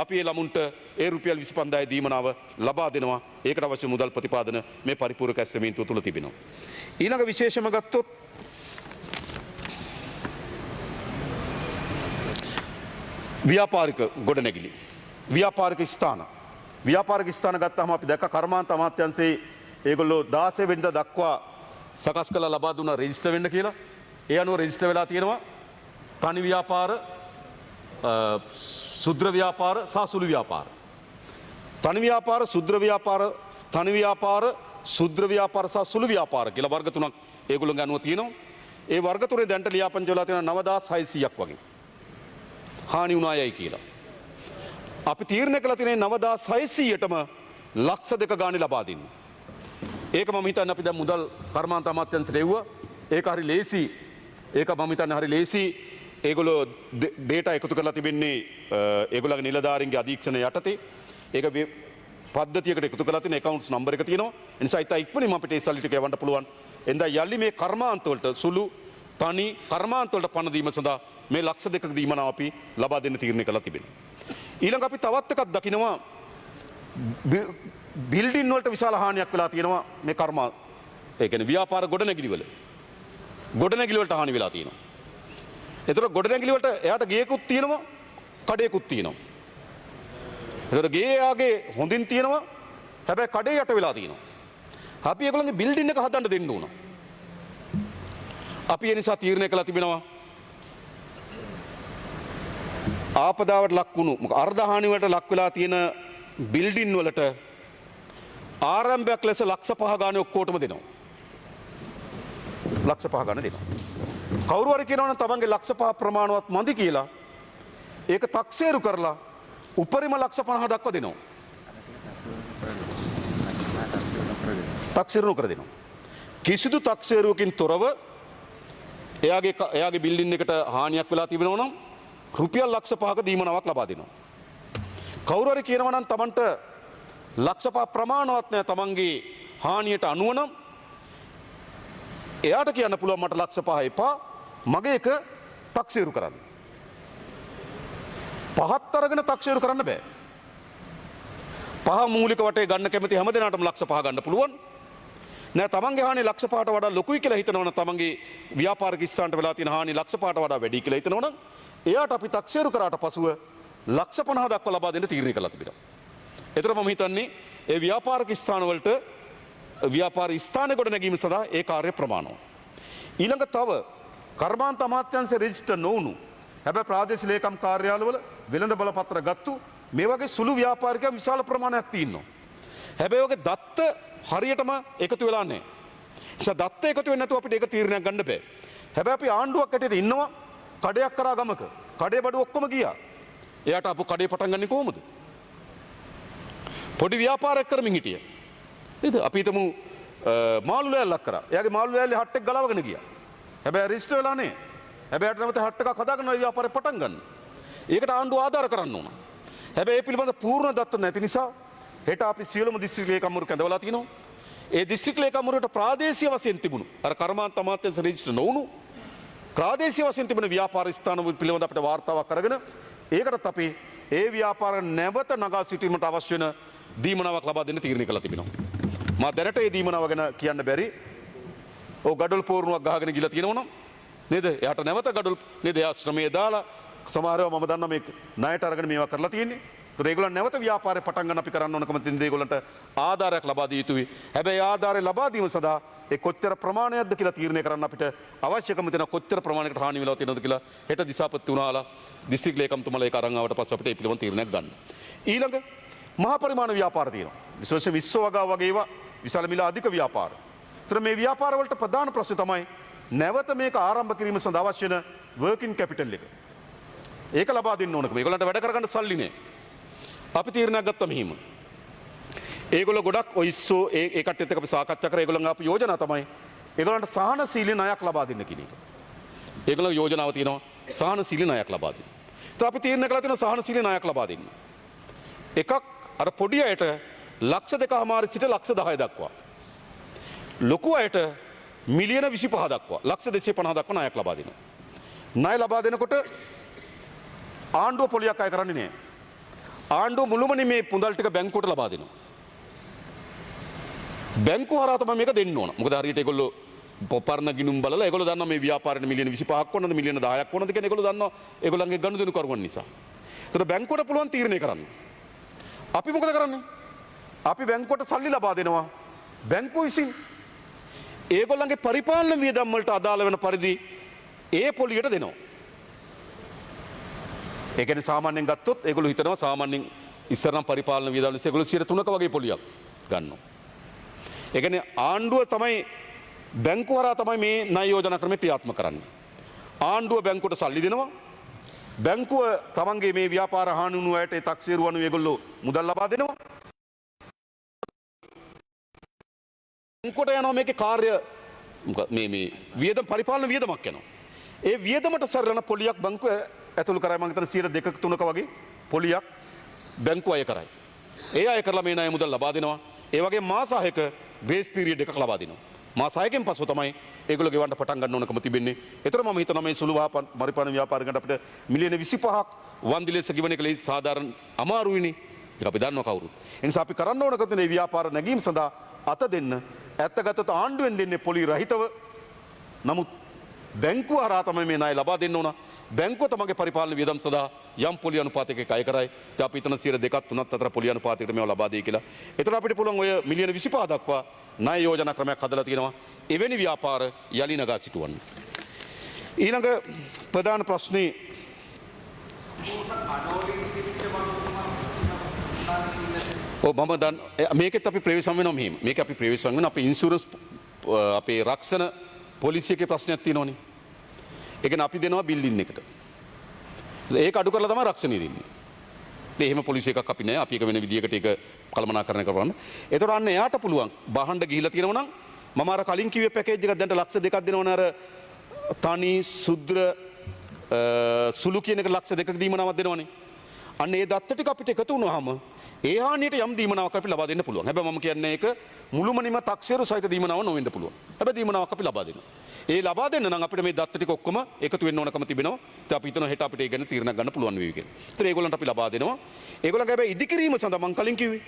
අපි ඒ ළමුන්ට ඒ රුපියල් 25000 දීමනාව ලබා දෙනවා. ඒකට අවශ්‍ය මුදල් ප්‍රතිපාදන මේ පරිපූර්ණක ඇස්තමේන්තුව තුළ තිබෙනවා. ඊළඟ විශේෂම ගත්තොත් ව්‍යාපාරික ගොඩනැගිලි. ව්‍යාපාරික ස්ථාන. ව්‍යාපාරික ස්ථාන ගත්තාම අපි දැක්ක කර්මාන්ත අමාත්‍යාංශයේ ඒගොල්ලෝ 16 වෙනිදා දක්වා සකස් කළ ලබා දුන්න රෙජිස්ටර් වෙන්න කියලා. ඒ අනුව රෙජිස්ටර් වෙලා තියෙනවා තනි ව්‍යාපාර, සුද්‍ර ව්‍යාපාර සහ සුළු ව්‍යාපාර. තනි ව්‍යාපාර, සුද්‍ර ව්‍යාපාර, තනි ව්‍යාපාර, සුද්‍ර ව්‍යාපාර සහ සුළු ව්‍යාපාර කියලා වර්ග තුනක් ඒගොල්ලෝගේ අනුව තියෙනවා. ඒ වර්ග තුනේ දැන්ට ලියාපදිංචි වෙලා තියෙනවා 9600ක් වගේ. හානි වුණායයි කියලා. අපි තීරණය කළා තියෙන්නේ 9600ටම ලක්ෂ 2 ගාණේ ලබා දෙන්න. ඒක මම හිතන්නේ අපි දැන් මුදල් කර්මාන්ත අමාත්‍යාංශයට එව්වා. ඒක හරි ලේසි. ඒක මම හිතන්නේ හරි ලේසි. ඒගොල්ලෝ ඩේටා එකතු කරලා තිබෙන්නේ ඒගොල්ලන්ගේ නිලධාරීන්ගේ අධීක්ෂණය යටතේ. ඒක පද්ධතියකට එකතු කරලා තියෙන accounts number එක තියෙනවා. ඒ නිසා ඉතින් ඉක්මනින්ම අපිට ඒ සල්ලි ටික යවන්න පුළුවන්. එඳා යලි මේ කර්මාන්ත වලට සුළු තනි කර්මාන්ත වලට පණ දීම සඳහා මේ ලක්ෂ 2ක දීමනාව අපි ලබා දෙන්න තීරණය කළා තිබෙනවා. ඊළඟ අපි තවත් එකක් දකිනවා බිල්ඩින් වලට විශාල හානියක් වෙලා තියෙනවා මේ කර්මාන්ත. ඒ කියන්නේ ව්‍යාපාර ගොඩනැගිලි වල. ගොඩනැගිලි වලට හානි වෙලා තියෙනවා. ඒතර ගොඩනැගිලි වලට එයාට ගේකුත් තියෙනවා, කඩේකුත් තියෙනවා. ඒතර ගේ යාගේ හොඳින් තියෙනවා, හැබැයි කඩේ යට වෙලා තියෙනවා. අපි ඒගොල්ලන්ගේ බිල්ඩින් එක හදන්න දෙන්න ඕන. අපි ඒ නිසා තීරණය කළා තිබෙනවා ආපදාවට ලක් වුණු අර්ධ හානි වලට ලක් වෙලා තියෙන බිල්ඩින් වලට ආරම්භයක් ලෙස ලක්ෂ 5 ගානේ ඔක්කොටම දෙනවා. ලක්ෂ 5 ගානේ දෙනවා. කවුරු හරි කියනවනම් තමන්ගේ ලක්ෂ 5 ප්‍රමාණවත් මදි කියලා ඒක තක්සේරු කරලා උපරිම ලක්ෂ 50 දක්වා දෙනවා. තක්සේරු නොකර දෙනවා. කිසිදු තක්සේරුවකින් තොරව එයාගේ බිල්ඩින් එකට හානියක් වෙලා තිබෙනවා නම් රුපියල් ලක්ෂ 5ක දීමනාවක් ලබා දෙනවා. කවුරු හරි කියනවා නම් Tamanට ලක්ෂ 5 ප්‍රමාණවත් නැහැ තමන්ගේ හානියට අනුව නම් එයාට කියන්න පුළුවන් මට ලක්ෂ 5 එපා මගේ එක තක්සේරු කරන්න. පහත් අරගෙන තක්සේරු කරන්න බෑ. පහ මූලික වටේ ගන්න කැමති හැම දෙනාටම ලක්ෂ 5 ගන්න පුළුවන්. නෑ තමන්ගේ හානිය ලක්ෂ 5ට වඩා ලොකුයි කියලා හිතනවනම් තමන්ගේ ව්‍යාපාරික ස්ථානට වෙලා තියෙන හානිය ලක්ෂ 5ට වඩා වැඩි කියලා හිතනවනම් එයාට අපි තක්සේරු කරාට පසුව ලක්ෂ 50 දක්වා ලබා දෙන්න තීරණය කළා තිබෙනවා. ඒතර මම හිතන්නේ ඒ ව්‍යාපාරික ස්ථානවලට ව්‍යාපාර ස්ථාන කොට නැගීම සඳහා ඒ කාර්ය ප්‍රමාණව. ඊළඟ තව කර්මාන්ත අමාත්‍යාංශ රෙජිස්ටර් නොවුණු හැබැයි ප්‍රාදේශීය ලේකම් කාර්යාලවල වෙළඳ බලපත්‍ර ගත්තු මේ වගේ සුළු ව්‍යාපාරිකයන් විශාල ප්‍රමාණයක් තියෙනවා. හැබැයි ඔගේ දත්ත හරියටම එකතු වෙලා නැහැ. නිසා දත්ත එකතු වෙන්නේ නැතුව අපිට ඒක තීරණයක් ගන්න බෑ. හැබැයි අපි ආණ්ඩුවක් ඇටියට ඉන්නවා කඩයක් කරා ගමක. කඩේ බඩු ඔක්කොම ගියා. එයාට අපු කඩේ පටන් ගන්නේ කොහොමද? පොඩි ව්‍යාපාරයක් කරමින් හිටිය. නේද? අපි හිතමු මාළු ලෑල්ලක් කරා. එයාගේ මාළු ලෑල්ලේ හට් එක ගලවගෙන ගියා. හැබැයි රෙජිස්ටර් වෙලා නැහැ. හැබැයි නැවත හට් එකක් හදාගෙන ව්‍යාපාරේ පටන් ගන්න. ඒකට ආණ්ඩුව ආධාර කරන්න ඕන. හැබැයි ඒ පිළිබඳ පූර්ණ දත්ත නැති නිසා හෙට අපි සියලුම දිස්ත්‍රික් ලේකම්වරු කැඳවලා තිනවා. ඒ දිස්ත්‍රික් ලේකම්වරුන්ට ප්‍රාදේශීය වශයෙන් තිබුණු අර කර්මාන්ත අමාත්‍යාංශ රෙජිස්ටර් නොවුණු ප්‍රාදේශීය වශයෙන් තිබෙන ව්‍යාපාර ස්ථාන පිළිබඳ අපිට වාර්තාවක් අරගෙන ඒකටත් අපි ඒ ව්‍යාපාර නැවත නගා සිටීමට අවශ්‍ය වෙන දීමනාවක් ලබා දෙන්න තීරණය කළා තිබෙනවා. මා දැනට ඒ දීමනාව ගැන කියන්න බැරි. ඔව් ගඩොල් පෝරුණුවක් ගහගෙන ගිහලා තියෙනවනම් නේද? එයාට නැවත ගඩොල් නේද? එයා ශ්‍රමයේ දාලා සමහරව මම දන්නා මේ ණයට අරගෙන මේවා කරලා තියෙන්නේ. ඒතර ඒගොල්ලන් නැවත ව්‍යාපාරේ පටන් ගන්න අපි කරන්න ඕනකම තියෙන දේ ඒගොල්ලන්ට ආධාරයක් ලබා දිය යුතුයි. හැබැයි ආධාරය ලබා දීම සඳහා ඒ කොච්චර ප්‍රමාණයක්ද කියලා තීරණය කරන්න අපිට අවශ්‍යකම තියෙන කොච්චර ප්‍රමාණයකට හානි වෙලා තියෙනවද කියලා හෙට දිසාපති වුණාලා දිස්ත්‍රික් ලේකම්තුමාලා ඒක අරන් ආවට පස්සේ අපිට ඒ පිළිබඳ තීරණයක් ගන්න. ඊළඟ මහා පරිමාණ ව්‍යාපාර තියෙනවා. විශේෂයෙන් විශ්ව වගා වගේ ඒවා විශාල මිල අධික ව්‍යාපාර. ඒතර මේ ව්‍යාපාර වලට ප්‍රධාන ප්‍රශ්නේ තමයි නැවත මේක ආරම්භ කිරීම සඳහා අවශ්‍ය වෙන වර්කින් කැපිටල් එක. ඒක ලබා දෙන්න ඕනකම. ඒගොල්ලන්ට වැඩ කරගන්න සල්ලි නෑ. අපි තීරණයක් ගත්තා මෙහිම. ඒගොල්ලෝ ගොඩක් ඔයිස්සෝ ඒ කට්ටියත් එක්ක අපි සාකච්ඡා කරා. ඒගොල්ලන් ආපු යෝජනා තමයි ඒගොල්ලන්ට සහනශීලී ණයක් ලබා දෙන්න කියන එක. ඒගොල්ලෝ යෝජනාව තියෙනවා සහනශීලී ණයක් ලබා දෙන්න. ඒත් අපි තීරණය කළා තියෙනවා සහනශීලී ණයක් ලබා දෙන්න. එකක් අර පොඩි අයට ලක්ෂ 2.5 සිට ලක්ෂ 10 දක්වා. ලොකු අයට මිලියන 25 දක්වා ලක්ෂ 250 දක්වා ණයක් ලබා දෙනවා. ණය ලබා දෙනකොට ආණ්ඩුව පොලියක් අය කරන්නේ නැහැ. ආණ්ඩුව මුළුමනින් මේ පුඳල් ටික බැංකුවට ලබා දෙනවා. බැංකුව හරහා තමයි මේක දෙන්න ඕන. මොකද හරියට ඒගොල්ලෝ පරණ ගිණුම් බලලා ඒගොල්ලෝ දන්නවා මේ ව්‍යාපාරෙට මිලියන 25ක් ඕනද මිලියන 10ක් ඕනද කියන ඒගොල්ලෝ දන්නවා ඒගොල්ලන්ගේ ගනුදෙනු කරුවන් නිසා. ඒතර බැංකුවට පුළුවන් තීරණය කරන්න. අපි මොකද කරන්නේ? අපි බැංකුවට සල්ලි ලබා දෙනවා. බැංකුව විසින් ඒගොල්ලන්ගේ පරිපාලන වියදම් වලට අදාළ වෙන පරිදි ඒ පොලියට දෙනවා. ඒ කියන්නේ සාමාන්‍යයෙන් ගත්තොත් ඒගොල්ලෝ හිතනවා සාමාන්‍යයෙන් ඉස්සරනම් පරිපාලන වියදම් නිසා ඒගොල්ලෝ 3% වගේ පොලියක් ගන්නවා. ඒ කියන්නේ ආණ්ඩුව තමයි බැංකුව හරහා තමයි මේ ණය යෝජනා ක්‍රමය ක්‍රියාත්මක කරන්නේ. ආණ්ඩුව බැංකුවට සල්ලි දෙනවා. බැංකුව තමන්ගේ මේ ව්‍යාපාර හානි වුණු අයට ඒ තක්සේරු අනුව ඒගොල්ලෝ මුදල් ලබා දෙනවා. බැංකුවට යනවා මේකේ කාර්ය මේ වියදම් පරිපාලන වියදමක් යනවා. ඒ වියදමට සරලන පොලියක් බැංකුව ඇතුළු කරයි. මම හිතන්නේ 2%ක 3%ක වගේ පොලියක් බැංකුව අය කරයි. ඒ අය කරලා මේ ණය මුදල් ලබා දෙනවා. ඒ වගේ මාස 6ක ග්‍රේස් පීරියඩ් එකක් ලබා දෙනවා. මාස 6කින් පස්සෙ තමයි ඒගොල්ලෝ ගෙවන්න පටන් ගන්න ඕනකම තිබෙන්නේ. ඒතර මම හිතනවා මේ සුළු පරිපාලන ව්‍යාපාරිකයන්ට අපිට මිලියන 25ක් වන්දිලෙස ගෙවන එක ලේසි සාධාරණ අමාරුයිනේ. ඒක අපි දන්නවා කවුරුත්. ඒ නිසා අපි කරන්න ඕන කතනේ ව්‍යාපාර නැගීම සඳහා අත දෙන්න. ඇත්ත ගත්තොත් ආණ්ඩුවෙන් දෙන්නේ පොලි රහිතව. නමුත් බැංකුව හරහා තමයි මේ ණය ලබා දෙන්න ඕන. බැංකුව තමගේ පරිපාලන වියදම් සඳහා යම් පොලි අනුපාතයක අය කරයි. ඉතින් අපි හිතන 2%, 3% අතර පොලි අනුපාතයකට මේවා ලබා දෙයි කියලා. ඒතර අපිට පුළුවන් ඔය මිලියන 25 දක්වා ණය යෝජනා ක්‍රමයක් හදලා තියෙනවා. එවැනි ව්‍යාපාර යලි නගා සිටුවන්න. ඊළඟ ප්‍රධාන ප්‍රශ්නේ මම දන් මේකෙත් අපි ප්‍රවේශම් වෙනවා මෙහෙම. මේක අපි ප්‍රවේශම් වෙන අපේ ඉන්ෂුරන්ස් අපේ රක්ෂණ පොලිසියකේ ප්‍රශ්නයක් තියෙනවනේ. ඒ කියන්නේ අපි දෙනවා බිල්ඩින් එකට. ඒක අඩු කරලා තමයි රක්ෂණය දෙන්නේ. ඒ එහෙම පොලිසිය එකක් අපි නෑ. අපි එක වෙන විදියකට ඒක කළමනාකරණය කරන්න. ඒතකොට අන්න එයාට පුළුවන් බහන්න ගිහිලා තියෙනවා නම් මම අර කලින් කිව්වේ පැකේජ් එකක් දැන්ට ලක්ෂ 2ක් දෙනවනේ අර තනි සුද්‍ර සුළු කියන එක ලක්ෂ 2ක දීමනාවක් දෙනවනේ. අන්න ඒ දත්ත ටික අපිට එකතු වුණාම ඒ හානියට යම් දීමනාවක් අපි ලබා දෙන්න පුළුවන්. හැබැයි මම කියන්නේ ඒක මුළුමනින්ම තක්සේරු සහිත දීමනාවක් නොවෙන්න පුළුවන්. හැබැයි දීමනාවක් අපි ලබා දෙනවා. ඒ ලබා දෙන්න නම් අපිට මේ දත්ත ටික ඔක්කොම එකතු වෙන්න ඕනකම තිබෙනවා. ඉතින් අපි හිතනවා හෙට අපිට ඒ ගැන තීරණයක් ගන්න පුළුවන් වෙයි කියලා. ඒතර ඒගොල්ලන්ට අපි ලබා දෙනවා. ඒගොල්ලන්ගේ හැබැයි ඉදිකිරීම සඳහා මම කලින් කිව්වේ.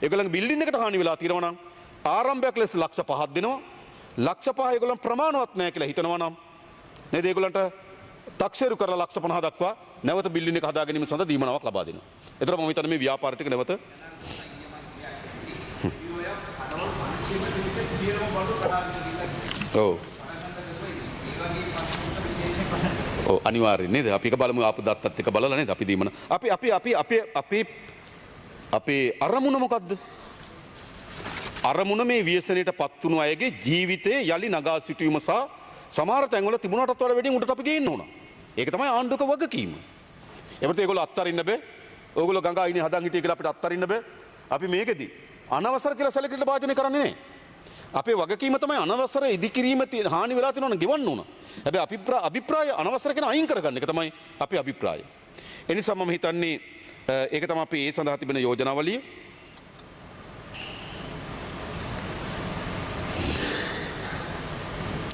ඒගොල්ලන්ගේ බිල්ඩින් එකට හානි වෙලා තියෙනවා නම් ආරම්භයක් ලෙස ලක්ෂ 5ක් දෙනවා. ලක්ෂ 5 ඒගොල්ලන් ප්‍රමාණවත් නැහැ කියලා හිතනවා නම් නේද ඒගොල්ලන්ට තක්සේරු කරලා ලක්ෂ 50 දක්වා නැවත බිල්ඩින් එක හදා ගැනීම සඳහා දීමනාවක් ලබා දෙනවා. ඒතර මම හිතන්නේ මේ ව්‍යාපාර ටික නැවත අනිවාර්යෙන් නේද අපි එක බලමු ආපු දත්තත් එක බලලා නේද අපි දීමන අපේ අරමුණ මොකද්ද? අරමුණ මේ ව්‍යසනයට පත් වුණු අයගේ ජීවිතයේ යලි නගා සිටීම සහ සමහර තැන්වල තිබුණාටත් වඩා වැඩියෙන් උඩට අපි ගේන්න ඕන. ඒක තමයි ආණ්ඩුවක වගකීම. එබට ඒගොල්ලෝ අත්තරින්න බෑ. ඕගොල්ලෝ ගංගා අයිනේ හදන් හිටිය කියලා අපිට අත්තරින්න බෑ. අපි මේකෙදි අනවසර කියලා සැලකිලිට භාජනය කරන්නේ නැහැ. අපේ වගකීම තමයි අනවසර ඉදිකිරීම හානි වෙලා තියෙනවා නම් ගෙවන්න ඕන. හැබැයි අභිප්‍රාය අනවසර කියන අයින් කරගන්න එක තමයි අපේ අභිප්‍රාය. ඒ නිසා මම හිතන්නේ ඒක තමයි අපි ඒ සඳහා තිබෙන යෝජනාවලිය.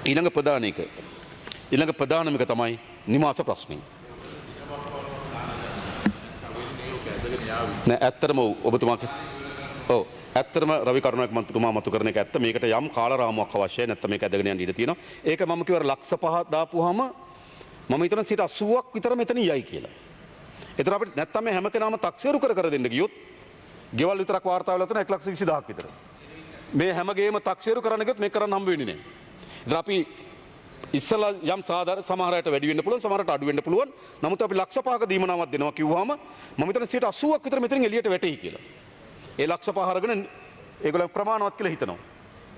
ඊළඟ ප්‍රධාන එක. ඊළඟ ප්‍රධානම එක තමයි නිවාස ප්‍රශ්නේ. නෑ ඇත්තටම ඔබතුමා ඔව් ඇත්තටම රවි කරුණානායක මන්ත්‍රීතුමා මතු කරන එක ඇත්ත. මේකට යම් කාල රාමුවක් අවශ්‍යයි. නැත්නම් මේක ඇදගෙන යන්න ඉඩ තියෙනවා. ඒක මම කිව්වා ලක්ෂ 5 දාපුවාම මම හිතන 80ක් විතර මෙතන යයි කියලා. ඒතර අපිට නැත්නම් මේ හැම කෙනාම තක්සේරු කර දෙන්න ගියොත් ගෙවල් විතරක් වාර්තා වෙලා තියෙන 1,20,000ක් විතර. මේ හැම ගේම තක්සේරු කරන්න ගියොත් මේක කරන්න හම්බ වෙන්නේ නැහැ. ඒතර අපි ඉස්සලා යම් සාධාරණ සමහරයට වැඩි වෙන්න පුළුවන් සමහරට අඩු වෙන්න පුළුවන්. නමුත් අපි ලක්ෂ 5ක දීමනාවක් දෙනවා කිව්වහම මම හිතන 80ක් විතර මෙතනින් එළියට වැටෙයි කියලා. ඒ ලක්ෂ 5 අරගෙන ඒගොල්ලෝ ප්‍රමාණවත් කියලා හිතනවා.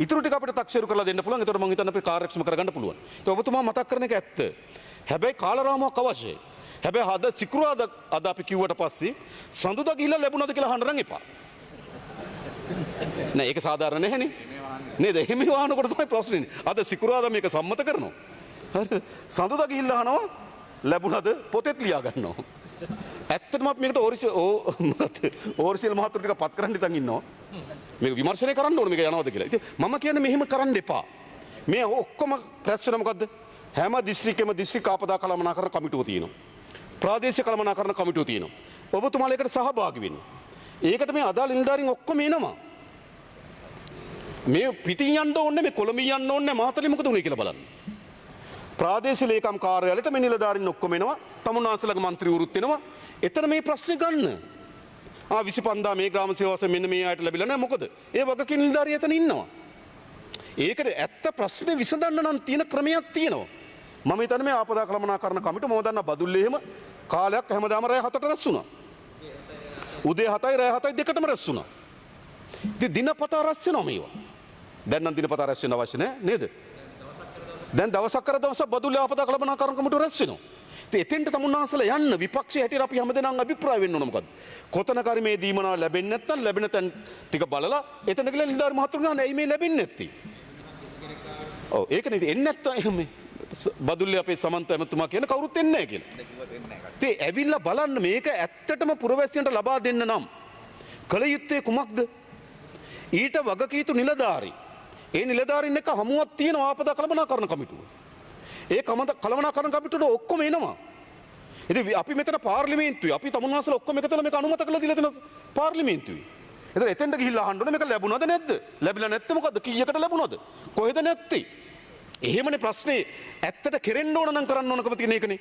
ඉතුරු ටික අපිට තක්සේරු කරලා දෙන්න පුළුවන්. ඒතකොට මම හිතන්නේ අපි කාර්යක්ෂම කරගන්න පුළුවන්. ඒක ඔබතුමා මතක් කරන එක ඇත්ත. හැබැයි කාලරාමුවක් අවශ්‍යයි. හැබැයි අද සිකුරාදා අද අපි කිව්වට පස්සේ සඳුදා ගිහිල්ලා ලැබුණාද කියලා අහන්න නම් එපා. නෑ ඒක සාධාරණ නැහැනේ. නේද? එහෙම වහනකොට තමයි ප්‍රශ්නේ. අද සිකුරාදා මේක සම්මත කරනවා. හරි. සඳුදා ගිහිල්ලා අහනවා ලැබුණාද පොතේත් ලියා ගන්නවා. ඇත්තටම අපි මේකට ඕරිසියල් මහතුරු ටික පත් කරන්න ඉතින් ඉන්නවා. මේක විමර්ශනය කරන්න ඕනේ මේක යනවාද කියලා. ඉතින් මම කියන්නේ මෙහෙම කරන්න එපා. මේ ඔක්කොම රැස් වෙන මොකද්ද? හැම දිස්ත්‍රික්කෙම දිස්ත්‍රික් ආපදා කළමනාකරණ කමිටුව තියෙනවා. ප්‍රාදේශීය කළමනාකරණ කමිටුව තියෙනවා. ඔබතුමාලා ඒකට සහභාගී වෙන්න. ඒකට මේ අදාළ නිලධාරීන් ඔක්කොම එනවා. මේ පිටින් යන්න ඕනේ මේ කොළඹින් යන්න ඕනේ මාතලේ මොකද උනේ කියලා බලන්න. ප්‍රාදේශීය ලේකම් කාර්යාලයට මේ නිලධාරීන් ඔක්කොම එනවා. තමුන්නාන්සලගේ മന്ത്രിවරුත් එනවා. එතන මේ ප්‍රශ්නේ ගන්න. 25 මේ ග්‍රාම සේවාස මෙන්න මේ ආයත ලැබිලා නැහැ මොකද? ඒ වගකීම් නිලධාරිය එතන ඉන්නවා. ඒකට ඇත්ත ප්‍රශ්නේ විසඳන්න නම් තියෙන ක්‍රමයක් තියෙනවා. මම හිතන්නේ මේ ආපදා කළමනාකරණ කමිටුව මම දන්නා බදුල්ලේ එහෙම කාලයක් හැමදාම රැය 7ට රැස් වුණා. උදේ 7යි රැය 7යි දෙකටම රැස් වුණා. ඉතින් දිනපතා රැස් වෙනවා මේවා. දැන් නම් දිනපතා රැස් වෙන්න අවශ්‍ය නැහැ නේද? දැන් දවසක් කර දවසක් බදුල්ලේ ආපදා කළමනාකරණ කමිටුව රැස් වෙනවා. ඉතින් එතෙන්ට තමුන්නාන්සලා යන්න විපක්ෂයේ හැටියට අපි හැමදෙනාම අභිප්‍රාය වෙන්න ඕන මොකද්ද? කොතනකරි මේ දීමනාව ලැබෙන්නේ නැත්නම් ලැබෙන තැන් ටික බලලා එතන ගිහලා නිලධාරි මහතුරු ගන්න ඇයි මේ ලැබෙන්නේ නැත්තේ? ඔව් ඒකනේ ඉතින් එන්නේ නැත්තම් එහෙම බදුල්ලේ අපේ සමන්ත ඇමතුමා කියන කවුරුත් එන්නේ නැහැ කියලා. ඉතින් ඇවිල්ලා බලන්න මේක ඇත්තටම පුරවැසියන්ට ලබා දෙන්න නම් කල යුත්තේ කුමක්ද? ඊට වගකීතු නිලධාරි. ඒ නිලධාරීන් එක හමුවක් තියෙන ආපදා කළමනාකරණ කමිටුව. ඒ කළමනාකරණ කමිටුවට ඔක්කොම එනවා. ඉතින් අපි මෙතන පාර්ලිමේන්තුවේ අපි තමුන්නාන්සලා ඔක්කොම එකතන මේක අනුමත කරලා දීලා තියෙන පාර්ලිමේන්තුවේ. එතන එතෙන්ට ගිහිල්ලා අහන්න ඕනේ මේක ලැබුණාද නැද්ද? ලැබිලා නැත්නම් මොකද්ද? කීයකට ලැබුණාද? කොහෙද නැත්තේ? එහෙමනේ ප්‍රශ්නේ. ඇත්තට කෙරෙන්න ඕන නම් කරන්න ඕනකම තියෙන එකනේ.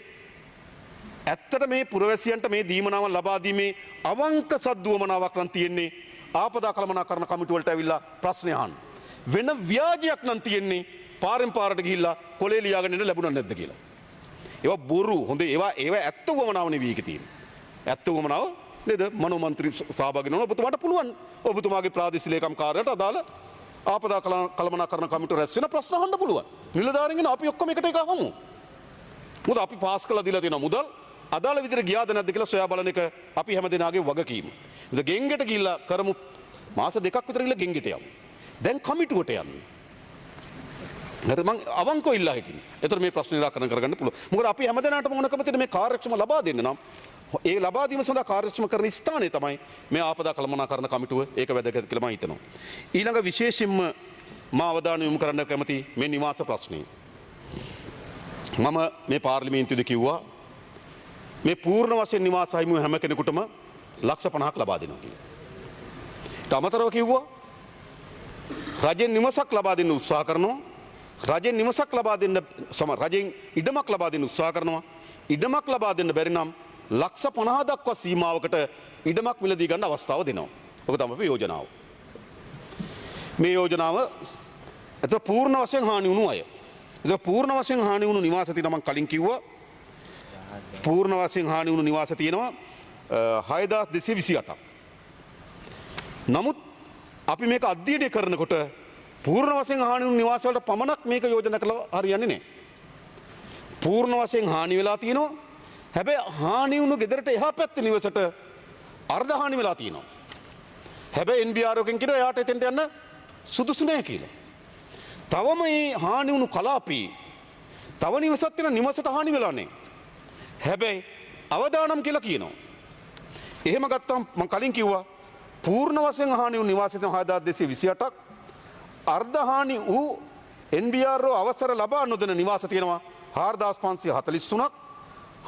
ඇත්තට මේ පුරවැසියන්ට මේ දීමනාව ලබා දීමේ අවංක සද්දුවමනාවක් නම් තියෙන්නේ ආපදා කළමනාකරණ කමිටුව වලට ඇවිල්ලා ප්‍රශ්න අහන්න. වෙන ව්‍යාජයක් නම් තියෙන්නේ පාරෙන් පාරට ගිහිල්ලා කොලේ ලියාගෙන ඉන්න ලැබුණා නැද්ද කියලා. ඒවා බොරු. හොඳ ඒවා ඇත්ත වමනාව නෙවෙයි ඒකේ තියෙන්නේ. ඇත්ත වමනාව නේද? මනෝ මන්ත්‍රී සහභාගී වෙනවා. ඔබතුමාට පුළුවන් ඔබතුමාගේ ප්‍රාදේශීය ලේකම් කාර්යාලයට අදාළ ආපදා කළමනාකරණ කමිටුව රැස් වෙන ප්‍රශ්න අහන්න පුළුවන්. නිලධාරීන්ගෙන අපි ඔක්කොම එකට එක අහමු. මොකද අපි පාස් කළා දීලා තියෙන මුදල් අදාළ විදිහට ගියාද නැද්ද කියලා සොයා බලන එක අපි හැමදෙනාගේ වගකීම. ඉතින් ගෙන්ගෙට ගිහිල්ලා කරමු මාස 2ක් විතර ගිහිල්ලා ගෙන්ගෙට යමු. දැන් කමිටුවට යන්න. හරි මං අවංකව ඉල්ලා හිටින්නේ. ඒතර මේ ප්‍රශ්න නිරාකරණය කරගන්න පුළුවන්. මොකද අපි හැමදෙනාටම ඕනකම තියෙන මේ කාර්යක්ෂම ලබා දෙන්න නම් ඒ ලබා දීම සඳහා කාර්යක්ෂම කරන ස්ථානය තමයි මේ ආපදා කළමනාකරණ කමිටුව. ඒක වැදගත් කියලා මම හිතනවා. ඊළඟ විශේෂයෙන්ම මා අවධානය යොමු කරන්න කැමති මේ නිවාස ප්‍රශ්නේ. මම මේ පාර්ලිමේන්තුවේදී කිව්වා මේ පූර්ණ වශයෙන් නිවාස අහිමි හැම කෙනෙකුටම ලක්ෂ 50ක් ලබා දෙනවා කියලා. ඊට අමතරව කිව්වා රජෙන් නිවසක් ලබා දෙන්න උත්සාහ කරනවා. රජෙන් නිවසක් ලබා දෙන්න රජෙන් ඉඩමක් ලබා දෙන්න උත්සාහ කරනවා. ඉඩමක් ලබා දෙන්න බැරි නම් ලක්ෂ 50 දක්වා සීමාවකට ඉඩමක් මිලදී ගන්න අවස්ථාව දෙනවා. ඔක තමයි අපේ යෝජනාව. මේ යෝජනාව එතන පූර්ණ වශයෙන් හානි වුණු අය. එතන පූර්ණ වශයෙන් හානි වුණු නිවාස තියෙනවා මම කලින් කිව්වා. පූර්ණ වශයෙන් හානි වුණු නිවාස තියෙනවා 6228ක්. නමුත් අපි මේක අධ්‍යයනය කරනකොට පූර්ණ වශයෙන් හානි වුණු නිවාස වලට පමණක් මේක යෝජනා කළා හරියන්නේ නැහැ. පූර්ණ වශයෙන් හානි වෙලා තියෙනවා. හැබැයි හානි වුණු ගෙදරට එහා පැත්තේ නිවසට අර්ධ හානි වෙලා තියෙනවා. හැබැයි NBR එකෙන් කියනවා එයාට එතෙන්ට යන්න සුදුසු නැහැ කියලා. තවම මේ හානි වුණු කලාපී තව නිවසක් තියෙන නිවසට හානි වෙලා නැහැ. හැබැයි අවදානම් කියලා කියනවා. එහෙම ගත්තම මම කලින් කිව්වා පූර්ණ වශයෙන් හානි වුණු නිවාස තියෙන 6228ක් අර්ධ හානි වූ NBR අවසර ලබා නොදෙන නිවාස තියෙනවා 4543ක්.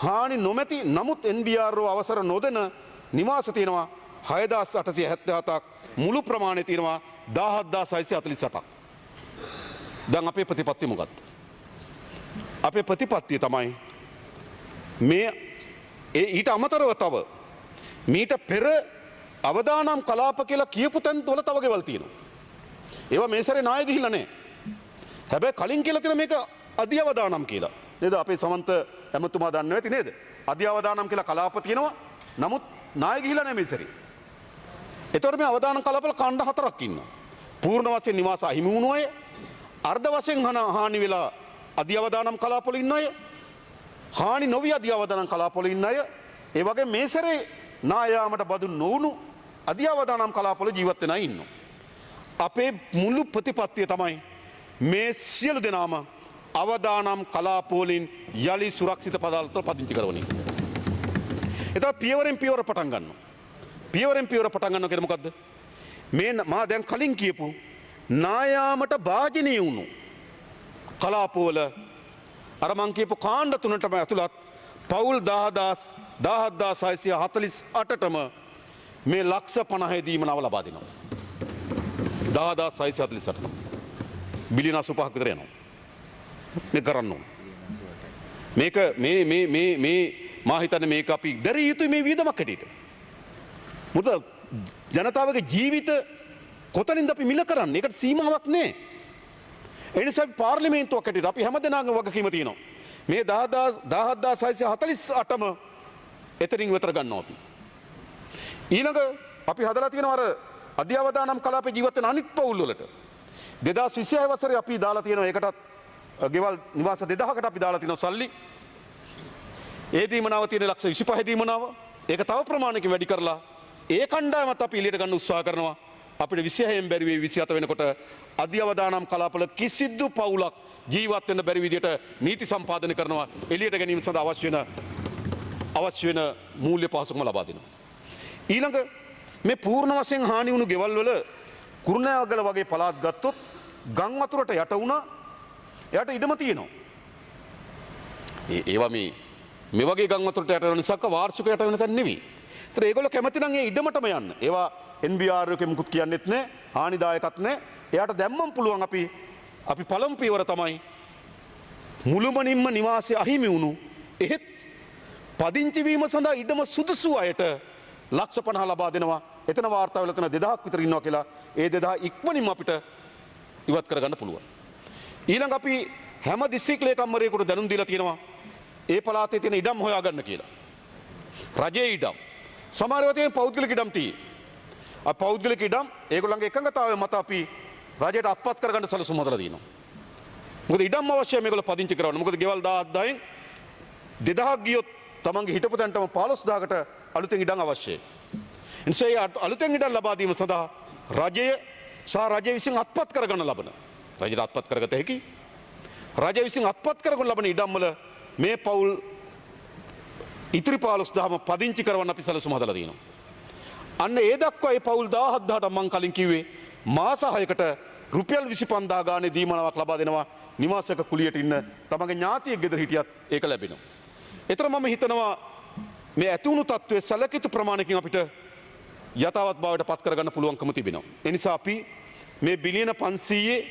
හානි නොමැති නමුත් NBR අවසර නොදෙන නිවාස තියෙනවා 6877ක්. මුළු ප්‍රමාණය තියෙනවා 17648ක්. දැන් අපේ ප්‍රතිපත්තිය මොකක්ද? අපේ ප්‍රතිපත්තිය තමයි මේ ඊට අමතරව තව මීට පෙර අවදානම් කලාප කියලා කියපු තැන් වල තව ගෙවල් තියෙනවා. ඒවා මේ සැරේ නාය ගිහිල්ලා නැහැ. හැබැයි කලින් කියලා තියෙන මේක අධි අවදානම් කියලා. නේද? අපේ සමන්ත ඇමතුමා දන්නව ඇති නේද? අධි අවදානම් කියලා කලාප තියෙනවා. නමුත් නාය ගිහිල්ලා නැහැ මේ සැරේ. ඒතකොට මේ අවදානම් කලාපවල ඛණ්ඩ 4ක් ඉන්නවා. පූර්ණ වශයෙන් නිවාස අහිමි වුණු අය, අර්ධ වශයෙන් හානි වෙලා අධි අවදානම් කලාපවල ඉන්න අය, හානි නොවි අධි අවදානම් කලාපවල ඉන්න අය, ඒ වගේ මේ සැරේ නායාමට බදු නොවුණු අධි අවදානම් කලාපවල ජීවත් වෙන අය ඉන්නවා. අපේ මුළු ප්‍රතිපත්තිය තමයි මේ සියලු දෙනාම අවදානම් කලාපවලින් යලි සුරක්ෂිත පදාලවල පදිංචි කරවන එක. ඒතර පියවරෙන් පියවර පටන් ගන්නවා. පියවරෙන් පියවර පටන් ගන්නවා කියන්නේ මොකද්ද? මේ මා දැන් කලින් කියපු නායාමට භාජනීය වුණු කලාපවල අර මං කියපු කාණ්ඩ තුනටම ඇතුළත් පවුල් 17648ටම මේ ලක්ෂ 50 දීමනාව ලබා දෙනවා. 10648ට බිලියන 85ක් විතර යනවා. මේ කරන්න ඕන. මේක මේ මා හිතන්නේ මේක අපි දැරිය යුතුයි මේ වියදමක් හැටියට. මොකද ජනතාවගේ ජීවිත කොතනින්ද අපි මිල කරන්නේ? ඒකට සීමාවක් නැහැ. ඒ නිසා පාර්ලිමේන්තුවක් හැටියට අපි හැමදෙනාගේම වගකීම තියෙනවා. මේ 17648ම එතනින් විතර ගන්නවා අපි. ඊළඟ අපි හදලා තියෙනවා අර අධ්‍යවදානම් කලාපේ ජීවත් වෙන අනිත් පවුල් වලට 2026 වසරේ අපි දාලා තියෙනවා ඒකටත් ගෙවල් නිවාස 2000කට අපි දාලා තියෙනවා සල්ලි. ඒ දීමනාව තියෙන ලක්ෂ 25 දීමනාව ඒක තව ප්‍රමාණයකින් වැඩි කරලා ඒ කණ්ඩායමත් අපි එළියට ගන්න උත්සාහ කරනවා. අපිට 26න් බැරි වෙයි 27 වෙනකොට අධ්‍යවදානම් කලාපවල කිසිදු පවුලක් ජීවත් වෙන්න බැරි විදියට නීති සම්පාදනය කරනවා. එළියට ගැනීම සඳහා අවශ්‍ය වෙන මූල්‍ය පහසුකම් ලබා දෙනවා. ඊළඟ මේ පූර්ණ වශයෙන් හානි වුණු ගෙවල් වල කුරුණෑගල වගේ පළාත් ගත්තොත් ගම් වතුරට යට වුණා. එයාට ඉඩම තියෙනවා. ඒවා මේ වගේ ගම් වතුරට යට වෙන නිසා වාර්ෂික යට වෙන තැන නෙවෙයි. ඒතර ඒගොල්ලෝ කැමති නම් ඒ ඉඩමටම යන්න. ඒවා NBR එකේ මුකුත් කියන්නෙත් නැහැ. හානිදායකත් නැහැ. එයාට දැම්මම පුළුවන් අපි පළමු පියවර තමයි මුළුමනින්ම නිවාසය අහිමි වුණු එහෙත් පදිංචි වීම සඳහා ඉඩම සුදුසු අයට ලක්ෂ 50 ලබා දෙනවා. එතන වාර්තා වෙලා තියෙන 2000ක් විතර ඉන්නවා කියලා. ඒ 2000 ඉක්මනින්ම අපිට ඉවත් කරගන්න පුළුවන්. ඊළඟ අපි හැම දිස්ත්‍රික් ලේකම්වරයෙකුට දැනුම් දීලා තියෙනවා ඒ පළාතේ තියෙන ඉඩම් හොයාගන්න කියලා. රජයේ ඉඩම්. සමහර ඒවා තියෙන පෞද්ගලික ඉඩම් තියෙන්නේ. පෞද්ගලික ඉඩම් ඒගොල්ලන්ගේ එකඟතාවය මත අපි රජයට අත්පත් කරගන්න සැලසුම් හදලා තියෙනවා. මොකද ඉඩම් අවශ්‍යයි මේගොල්ලෝ පදිංචි කරවන්න. මොකද ගෙවල් 10000න් 2000ක් ගියොත් තමන්ගේ හිටපු තැනටම 15000කට අලුතෙන් ඉඩම් අවශ්‍යයි. එනිසා අලුතෙන් ඉඩම් ලබා දීම සඳහා රජය සහ රජය විසින් අත්පත් කරගන්න ලබන රජයට අත්පත් කරගත හැකි රජය විසින් අත්පත් කරගනු ලබන ඉඩම්වල මේ පවුල් ඉතිරි 15000ම පදිංචි කරවන්න අපි සැලසුම් හදලා තියෙනවා. අන්න ඒ දක්වා ඒ පවුල් 17000ට මම කලින් කිව්වේ මාස 6කට රුපියල් 25000 ගානේ දීමනාවක් ලබා දෙනවා නිවාසයක කුලියට ඉන්න තමන්ගේ ඥාතියෙක් ගෙදර හිටියත් ඒක ලැබෙනවා. ඒතර මම හිතනවා මේ ඇතිවුණු තත්ත්වයේ සැලකිත ප්‍රමාණයකින් අපිට යථාවත් භාවයට පත් කරගන්න පුළුවන්කම තිබෙනවා. ඒ නිසා අපි මේ බිලියන 500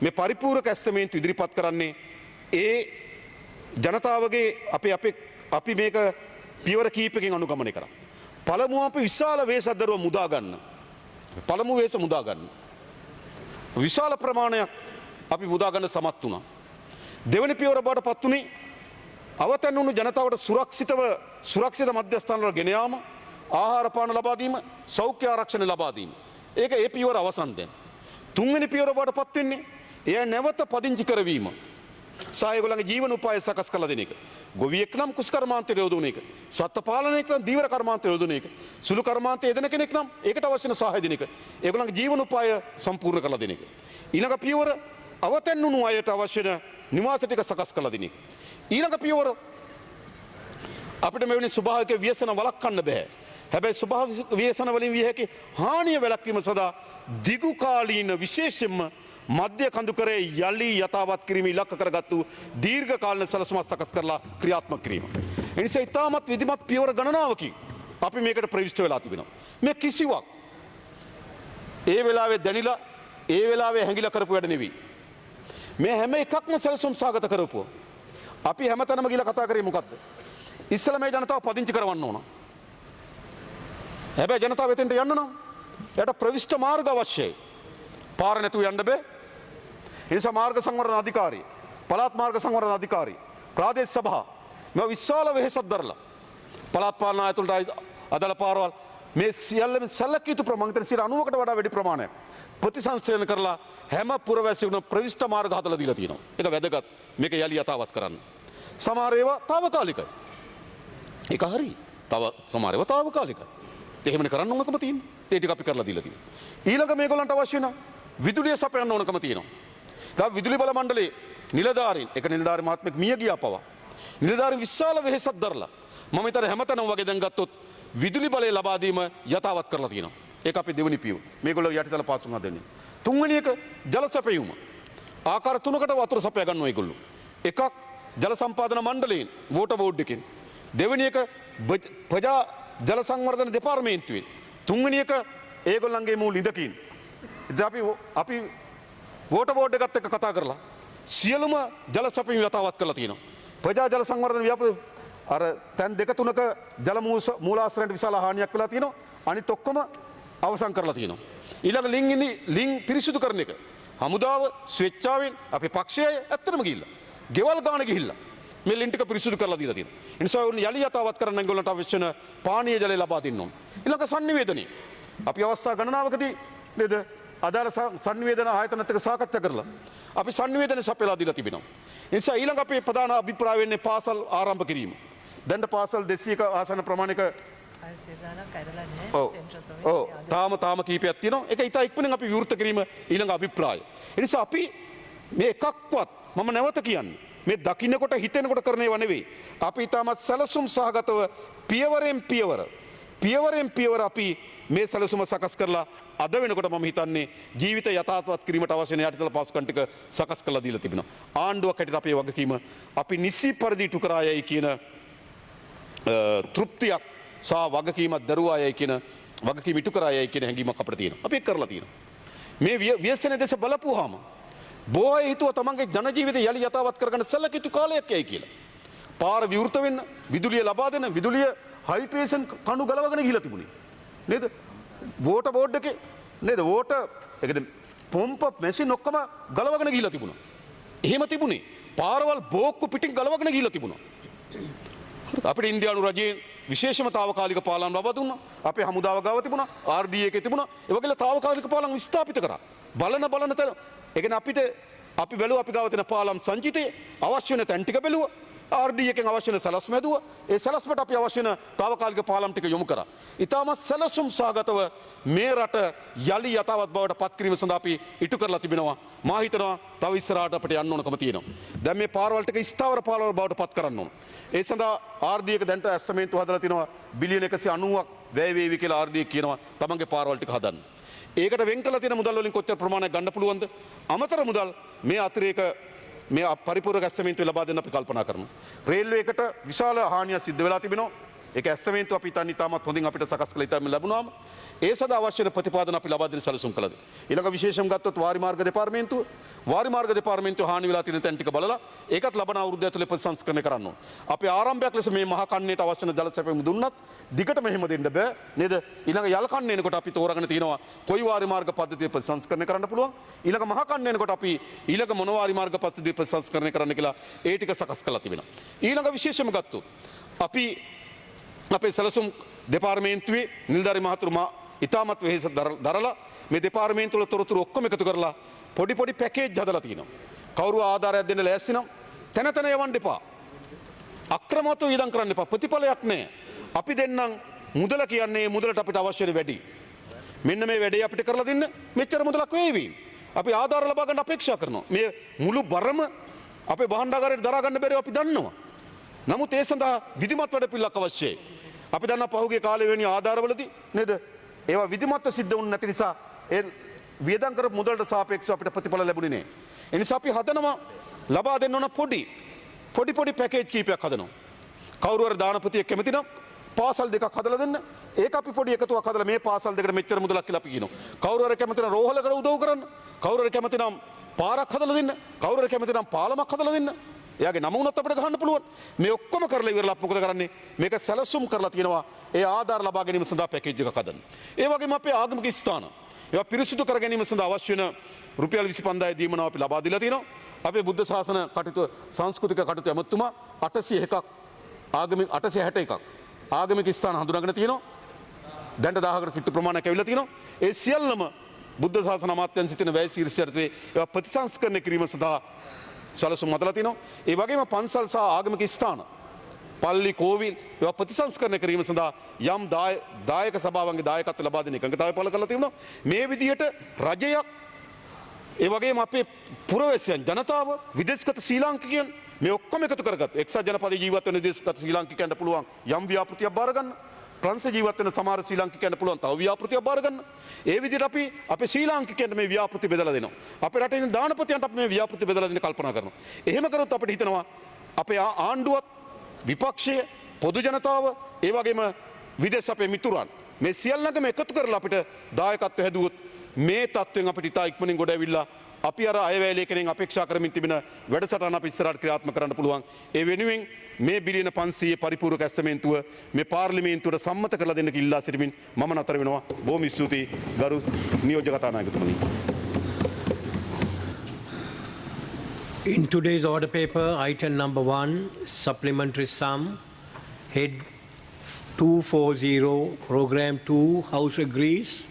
මේ පරිපූර්ණක ඇස්තමේන්තු ඉදිරිපත් කරන්නේ ඒ ජනතාවගේ අපි මේක පියවර කීපකින් අනුගමනය කරා. පළමුව අපි විශාල වේසදරුව මුදා ගන්න. පළමු වේස මුදා ගන්න. විශාල ප්‍රමාණයක් අපි මුදා ගන්න සමත් වුණා. දෙවැනි පියවර බවට පත් වුණේ අවතැන් වුණු ජනතාවට සුරක්ෂිත මධ්‍යස්ථාන වල ගෙන යාම, ආහාර පාන ලබා දීම, සෞඛ්‍ය ආරක්ෂණ ලබා දීම. ඒක ඒ පියවර අවසන් දැන්. තුන්වෙනි පියවර බවට පත් වෙන්නේ එය නැවත පදිංචි කරවීම. සායගොල්ලන්ගේ ජීවන උපාය සකස් කළ දෙන එක. ගොවියෙක් නම් කුස් කර්මාන්තය යොදවන එක. සත්ත්ව පාලනයක් නම් දීවර කර්මාන්තය යොදවන එක. සුළු කර්මාන්තය යෙදෙන කෙනෙක් නම් ඒකට අවශ්‍ය වෙන සහාය දෙන එක. ඒගොල්ලන්ගේ ජීවන උපාය සම්පූර්ණ කරලා දෙන එක. ඊළඟ පියවර අවතැන් වුණු අයට අවශ්‍ය වෙන නිවාස ටික සකස් කරලා දෙන එක. ඊළඟ පියවර අපිට මෙවැනි ස්වභාවික ව්‍යසන වළක්වන්න බෑ. හැබැයි ස්වභාවික ව්‍යසන වලින් විය හැකි හානිය වැළැක්වීම සඳහා දිගු කාලීන විශේෂයෙන්ම මධ්‍ය කඳුකරේ යලි යථාවත් කිරීම ඉලක්ක කරගත්තු දීර්ඝ කාලීන සැලසුමක් සකස් කරලා ක්‍රියාත්මක කිරීම. ඒ නිසා ඉතාමත් විධිමත් පියවර ගණනාවකින් අපි මේකට ප්‍රවිෂ්ඨ වෙලා තිබෙනවා. මේ කිසිවක් ඒ වෙලාවේ දැනිලා ඒ වෙලාවේ හැංගිලා කරපු වැඩ නෙවෙයි. මේ හැම එකක්ම සැලසුම් සාගත කරපුවා. අපි හැමතැනම ගිහලා කතා කරේ මොකද්ද? ඉස්සෙල්ලා මේ ජනතාව පදිංචි කරවන්න ඕන. හැබැයි ජනතාව එතෙන්ට යන්න නම් එයාට ප්‍රවිෂ්ඨ මාර්ග අවශ්‍යයි. පාර නැතුව යන්න බෑ. ඒ නිසා මාර්ග සංවර්ධන අධිකාරිය, පළාත් මාර්ග සංවර්ධන අධිකාරිය, ප්‍රාදේශ සභා මේ විශාල වෙහෙසක් දරලා පළාත් පාලන ආයතනවලට අදාළ පාරවල් මේ සියල්ලම සැලකිය යුතු ප්‍රමාණයට 90කට වඩා වැඩි ප්‍රමාණයක් ප්‍රතිසංස්කරණය කරලා හැම පුරවැසියෙකුටම ප්‍රවිෂ්ඨ මාර්ග හදලා දීලා තියෙනවා. ඒක වැදගත්. මේක යලි යථාවත් කරන්න. සමහර ඒවා తాවකාලිකයි. ඒක හරි. තව සමහර ඒවා తాවකාලිකයි. එහෙමනේ කරන්න ඕනකම තියෙනවා. ඒ ටික අපි කරලා දීලා තියෙනවා. ඊළඟ මේගොල්ලන්ට අවශ්‍ය වෙන විදුලිය සපයන්න ඕනකම තියෙනවා. දැන් විදුලි බල මණ්ඩලයේ නිලධාරීන් එක නිලධාරී මහත්මෙක් මිය ගියා පවා. නිලධාරීන් විශාල වෙහෙසක් දරලා මම හිතන්නේ හැමතැනම වගේ දැන් ගත්තොත් විදුලි බලය ලබා දීම යථාවත් කරලා තියෙනවා. ඒක අපි දෙවෙනි පියවර. මේගොල්ලෝ යටිතල පාසුම් හදන්නේ. තුන්වෙනි එක ජල සැපයීම. ආකාර තුනකට වතුර සපයා ගන්නවා ඒගොල්ලෝ. එකක් ජල සම්පාදන මණ්ඩලයෙන් වෝටර් බෝඩ් එකෙන්. දෙවෙනි එක ප්‍රජා ජල සංවර්ධන දෙපාර්තමේන්තුවෙන්. තුන්වෙනි එක ඒගොල්ලන්ගේ මූල ඉඳකින්. ඉතින් අපි වෝටර් බෝඩ් එකත් එක්ක කතා කරලා සියලුම ජල සැපයීම යථාවත් කරලා තියෙනවා. ප්‍රජා ජල සංවර්ධන ව්‍යාපෘති අර තැන් දෙක තුනක ජල මූලාශ්‍රයන්ට විශාල හානියක් වෙලා තියෙනවා. අනිත් ඔක්කොම අවසන් කරලා තියෙනවා. ඊළඟ ලිං පිරිසිදු කරන එක. හමුදාව ස්වේච්ඡාවෙන් අපේ පක්ෂය ඇත්තටම ගිහිල්ලා. ගෙවල් ගාන ගිහිල්ලා මේ ලිං ටික පිරිසිදු කරලා දීලා තියෙනවා. ඒ නිසා උන් යලි යථාවත් කරන්න ඒගොල්ලන්ට අවශ්‍ය වෙන පානීය ජලය ලබා දෙන්න ඕන. ඊළඟ sannivedanaye. අපි අවස්ථා ගණනාවකදී නේද අදාළ sannivedana ආයතනත් එක්ක සාකච්ඡා කරලා අපි sannivedana සපයලා දීලා තිබෙනවා. ඒ නිසා ඊළඟ අපේ ප්‍රධාන අභිප්‍රාය වෙන්නේ පාසල් ආරම්භ කිරීම. දැන් පාසල් 200ක ආසන ප්‍රමාණයක තාම කීපයක් තියෙනවා. ඒක ඉතා ඉක්මනින් අපි විවෘත කිරීම ඊළඟ අභිප්‍රාය. ඒ නිසා අපි මේ එකක්වත් මම නැවත කියන්නේ මේ දකින්නකොට හිතෙනකොට කරන ඒවා නෙවෙයි. අපි ඊටමත් සැලසුම් සහගතව පියවරෙන් පියවර අපි මේ සැලසුම සකස් කරලා අද වෙනකොට මම හිතන්නේ ජීවිත යථාර්ථවත් කිරීමට අවශ්‍ය වෙන යටිතල පහසුකම් ටික සකස් කරලා දීලා තිබෙනවා. ආණ්ඩුවක් හැටියට අපේ වගකීම අපි නිසි පරිදි ඉටු කරායයි කියන තෘප්තියක් සහ වගකීමක් දරුවායයි කියන වගකීම ඉටු කරායයි කියන හැඟීමක් අපිට තියෙනවා. අපි ඒක කරලා තියෙනවා. මේ ව්‍යසනයේ දේශ බලපුවාම බොහෝ අය හිතුවා තමන්ගේ ජන ජීවිතය යලි යථාවත් කරගන්න සැලකිය යුතු කාලයක් යයි කියලා. පාර විවෘත වෙන්න, විදුලිය ලබා දෙන්න, විදුලිය හයිඩ්‍රේෂන් කණු ගලවගෙන ගිහිලා තිබුණේ. නේද? වෝටර් බෝඩ් එකේ නේද? වෝටර් ඒ කියන්නේ පොම්ප මැෂින් ඔක්කොම ගලවගෙන ගිහිලා තිබුණා. එහෙම තිබුණේ. පාරවල් බෝක්කු පිටින් ගලවගෙන ගිහිලා තිබුණා. අපිට ඉන්දියානු රජයෙන් විශේෂම තාවකාලික පාලම් ලබා දුන්නා. අපේ හමුදාව ගාව තිබුණා, RDA එකේ තිබුණා. ඒ වගේලා තාවකාලික පාලම් ස්ථාපිත කරා. බලන තැන ඒ කියන්නේ අපි බැලුවා අපි ගාව තියෙන පාලම් සංචිතය අවශ්‍ය වෙන තැන් ටික බැලුවා. RD එකෙන් අවශ්‍ය වෙන සැලැස්ම හැදුවා. ඒ සැලැස්මට අපි අවශ්‍ය වෙන తాවකාලික පාලම් ටික යොමු කරා. ඊටමත් සැලසුම් සහගතව මේ රට යලි යථාවත් බවට පත් කිරීම සඳහා අපි ඉටු කරලා තිබෙනවා. මා හිතනවා තව ඉස්සරහට අපිට යන්න ඕනකම තියෙනවා. දැන් මේ පාරවල් ටික ස්ථාවර පාරවල් බවට පත් කරන්න ඕන. ඒ සඳහා RD එක දැන්ට ඇස්තමේන්තුව හදලා තිනවා බිලියන 190ක් වැය වේවි කියලා RD එක කියනවා තමන්ගේ පාරවල් ටික හදන්න. ඒකට වෙන් කළ තියෙන මුදල් වලින් කොච්චර ප්‍රමාණයක් ගන්න පුළුවන්ද? අමතර මුදල් මේ අතිරේක මේ පරිපූර්ණ ඇස්තමේන්තුව ලබා දෙන්න අපි කල්පනා කරනවා. රේල්වේ එකට විශාල හානියක් සිද්ධ වෙලා තිබෙනවා. ඒක ඇස්තමේන්තුව අපි ඉතින් ඉතාමත් හොඳින් අපිට සකස් කළ ඉතාම ලැබුණාම ඒ සඳහා අවශ්‍ය වෙන ප්‍රතිපාදන අපි ලබා දෙන්න සැලසුම් කළා. ඊළඟ විශේෂම ගත්තොත් වාරි මාර්ග දෙපාර්තමේන්තුව හානි වෙලා තියෙන තැන් ටික බලලා ඒකත් ලබන අවුරුද්ද ඇතුලේ ප්‍රතිසංස්කරණය කරන්න ඕන. අපි ආරම්භයක් ලෙස මේ මහා කන්නේට අවශ්‍ය වෙන ජල සැපයීම දුන්නත් දිගටම එහෙම දෙන්න බෑ නේද? ඊළඟ යල් කන්නේ එනකොට අපි තෝරාගෙන තියෙනවා කොයි වාරි මාර්ග පද්ධතිය ප්‍රතිසංස්කරණය කරන්න පුළුවන්. ඊළඟ මහා කන්නේ එනකොට අපි ඊළඟ මොන වාරි මාර්ග පද්ධතිය ප්‍රතිසංස්කරණය කරන්න කියලා ඒ ටික සකස් කරලා තිබෙනවා. ඊළඟ විශේෂම ගත්තොත් අපි අපේ සැලසුම් දෙපාර්තමේන්තුවේ නිලධාරි මහතුරු ඉතාමත් වෙහෙස දරලා මේ දෙපාර්තමේන්තුවල තොරතුරු ඔක්කොම එකතු කරලා පොඩි පැකේජ් හදලා තිනවා. කවුරු ආධාරයක් දෙන්න ලෑස්ති නම් තැන යවන්න එපා. අක්‍රමවත්ව වියදම් කරන්න එපා. ප්‍රතිඵලයක් නැහැ. අපි දෙන්නම් මුදල කියන්නේ මුදලට අපිට අවශ්‍ය වෙන වැඩි. මෙන්න මේ වැඩේ අපිට කරලා දෙන්න මෙච්චර මුදලක් වේවි. අපි ආධාර ලබා ගන්න අපේක්ෂා කරනවා. මේ මුළු බරම අපේ භාණ්ඩාගාරයට දරා ගන්න බැරිව අපි දන්නවා. නමුත් ඒ සඳහා විධිමත් වැඩපිළිවෙලක් අවශ්‍යයි. අපි දන්නා පහුගිය කාලේ වෙණි ආධාරවලදී නේද? ඒවා විධිමත්ව සිද්ධ වුණ නැති නිසා ඒ වියදම් කරපු මුදලට සාපේක්ෂව අපිට ප්‍රතිඵල ලැබුණේ නැහැ. ඒ නිසා අපි හදනවා ලබා දෙන්න ඕන පොඩි පැකේජ් කීපයක් හදනවා. කවුරු හරි දානපතියෙක් කැමති නම් පාසල් දෙකක් හදලා දෙන්න. ඒක අපි පොඩි එකතුවක් හදලා මේ පාසල් දෙකට මෙච්චර මුදලක් කියලා අපි කියනවා. කවුරු හරි කැමති නම් රෝහලකට උදව් කරන්න. කවුරු හරි කැමති නම් පාරක් හදලා දෙන්න. කවුරු හරි කැමති නම් පාලමක් හදලා දෙන්න. එයාගේ නම වුණත් අපිට ගහන්න පුළුවන්. මේ ඔක්කොම කරලා ඉවරලා මොකද කරන්නේ? මේක සැලසුම් කරලා තියෙනවා. ඒ ආධාර ලබා ගැනීම සඳහා පැකේජ් එකක් හදන්න. ඒ වගේම අපේ ආගමික ස්ථාන ඒවා පිරිසිදු කර ගැනීම සඳහා අවශ්‍ය වෙන රුපියල් 25000 දීමනාව අපි ලබා දීලා තියෙනවා. අපේ බුද්ධ ශාසන කටයුතු සංස්කෘතික කටයුතු ඇමතුමා 801ක් ආගමික 861ක් ආගමික ස්ථාන හඳුනාගෙන තියෙනවා. දැන්ට 1000කට කිට්ටු ප්‍රමාණයක් ඇවිල්ලා තියෙනවා. ඒ සියල්ලම බුද්ධ ශාසන අමාත්‍යාංශයේ තියෙන වැය ශීර්ෂයටදී ඒවා ප්‍රතිසංස්කරණය කිරීම සඳහා සැලසුම් හදලා තිනවා. ඒ වගේම පන්සල් සහ ආගමික ස්ථාන පල්ලි කෝවිල් ඒවා ප්‍රතිසංස්කරණය කිරීම සඳහා යම් දායක සභාවන්ගේ දායකත්ව ලබා දෙන එකඟතාවය පළ කරලා තිබුණා. මේ විදිහට රජයක් ඒ වගේම අපේ පුරවැසියන් ජනතාව විදේශගත ශ්‍රී ලාංකිකයන් මේ ඔක්කොම එකතු කරගත්ත එක්සත් ජනපදයේ ජීවත් වෙන විදේශගත ශ්‍රී ලාංකිකයන්ට පුළුවන් යම් ව්‍යාපෘතියක් බාර ගන්න. ප්‍රංශ ජීවත් වෙන සමහර ශ්‍රී ලාංකිකයන්ට පුළුවන් තව ව්‍යාපෘතියක් බාර ගන්න. ඒ විදිහට අපි අපේ ශ්‍රී ලාංකිකයන්ට මේ ව්‍යාපෘති බෙදලා දෙනවා. අපේ රටේ ඉන්න දානපතියන්ට අපි මේ ව්‍යාපෘති බෙදලා දෙන්න කල්පනා කරනවා. එහෙම කරොත් අපිට හිතනවා අපේ ආණ්ඩුවත් විපක්ෂය පොදු ජනතාව ඒ වගේම විදේශ අපේ මිතුරන් මේ සියල්ලඟම එකතු කරලා අපිට දායකත්ව හැදුවොත් මේ තත්ත්වෙන් අපිට ඉතා ඉක්මනින් ගොඩ ඇවිල්ලා අපි අර අයවැය ලේඛනයෙන් අපේක්ෂා කරමින් තිබෙන වැඩසටහන අපි ඉස්සරහට ක්‍රියාත්මක කරන්න පුළුවන්. ඒ වෙනුවෙන් මේ බිලියන 500 පරිපූර්ණක ඇස්තමේන්තුව මේ පාර්ලිමේන්තුවට සම්මත කරලා දෙන්න කිල්ලා සිටිමින් මම නතර වෙනවා. බොහොම ස්තුතියි ගරු නියෝජ්‍ය කතානායකතුමනි. In today's order paper, item number 1, supplementary sum, head 240, program 2, House agrees.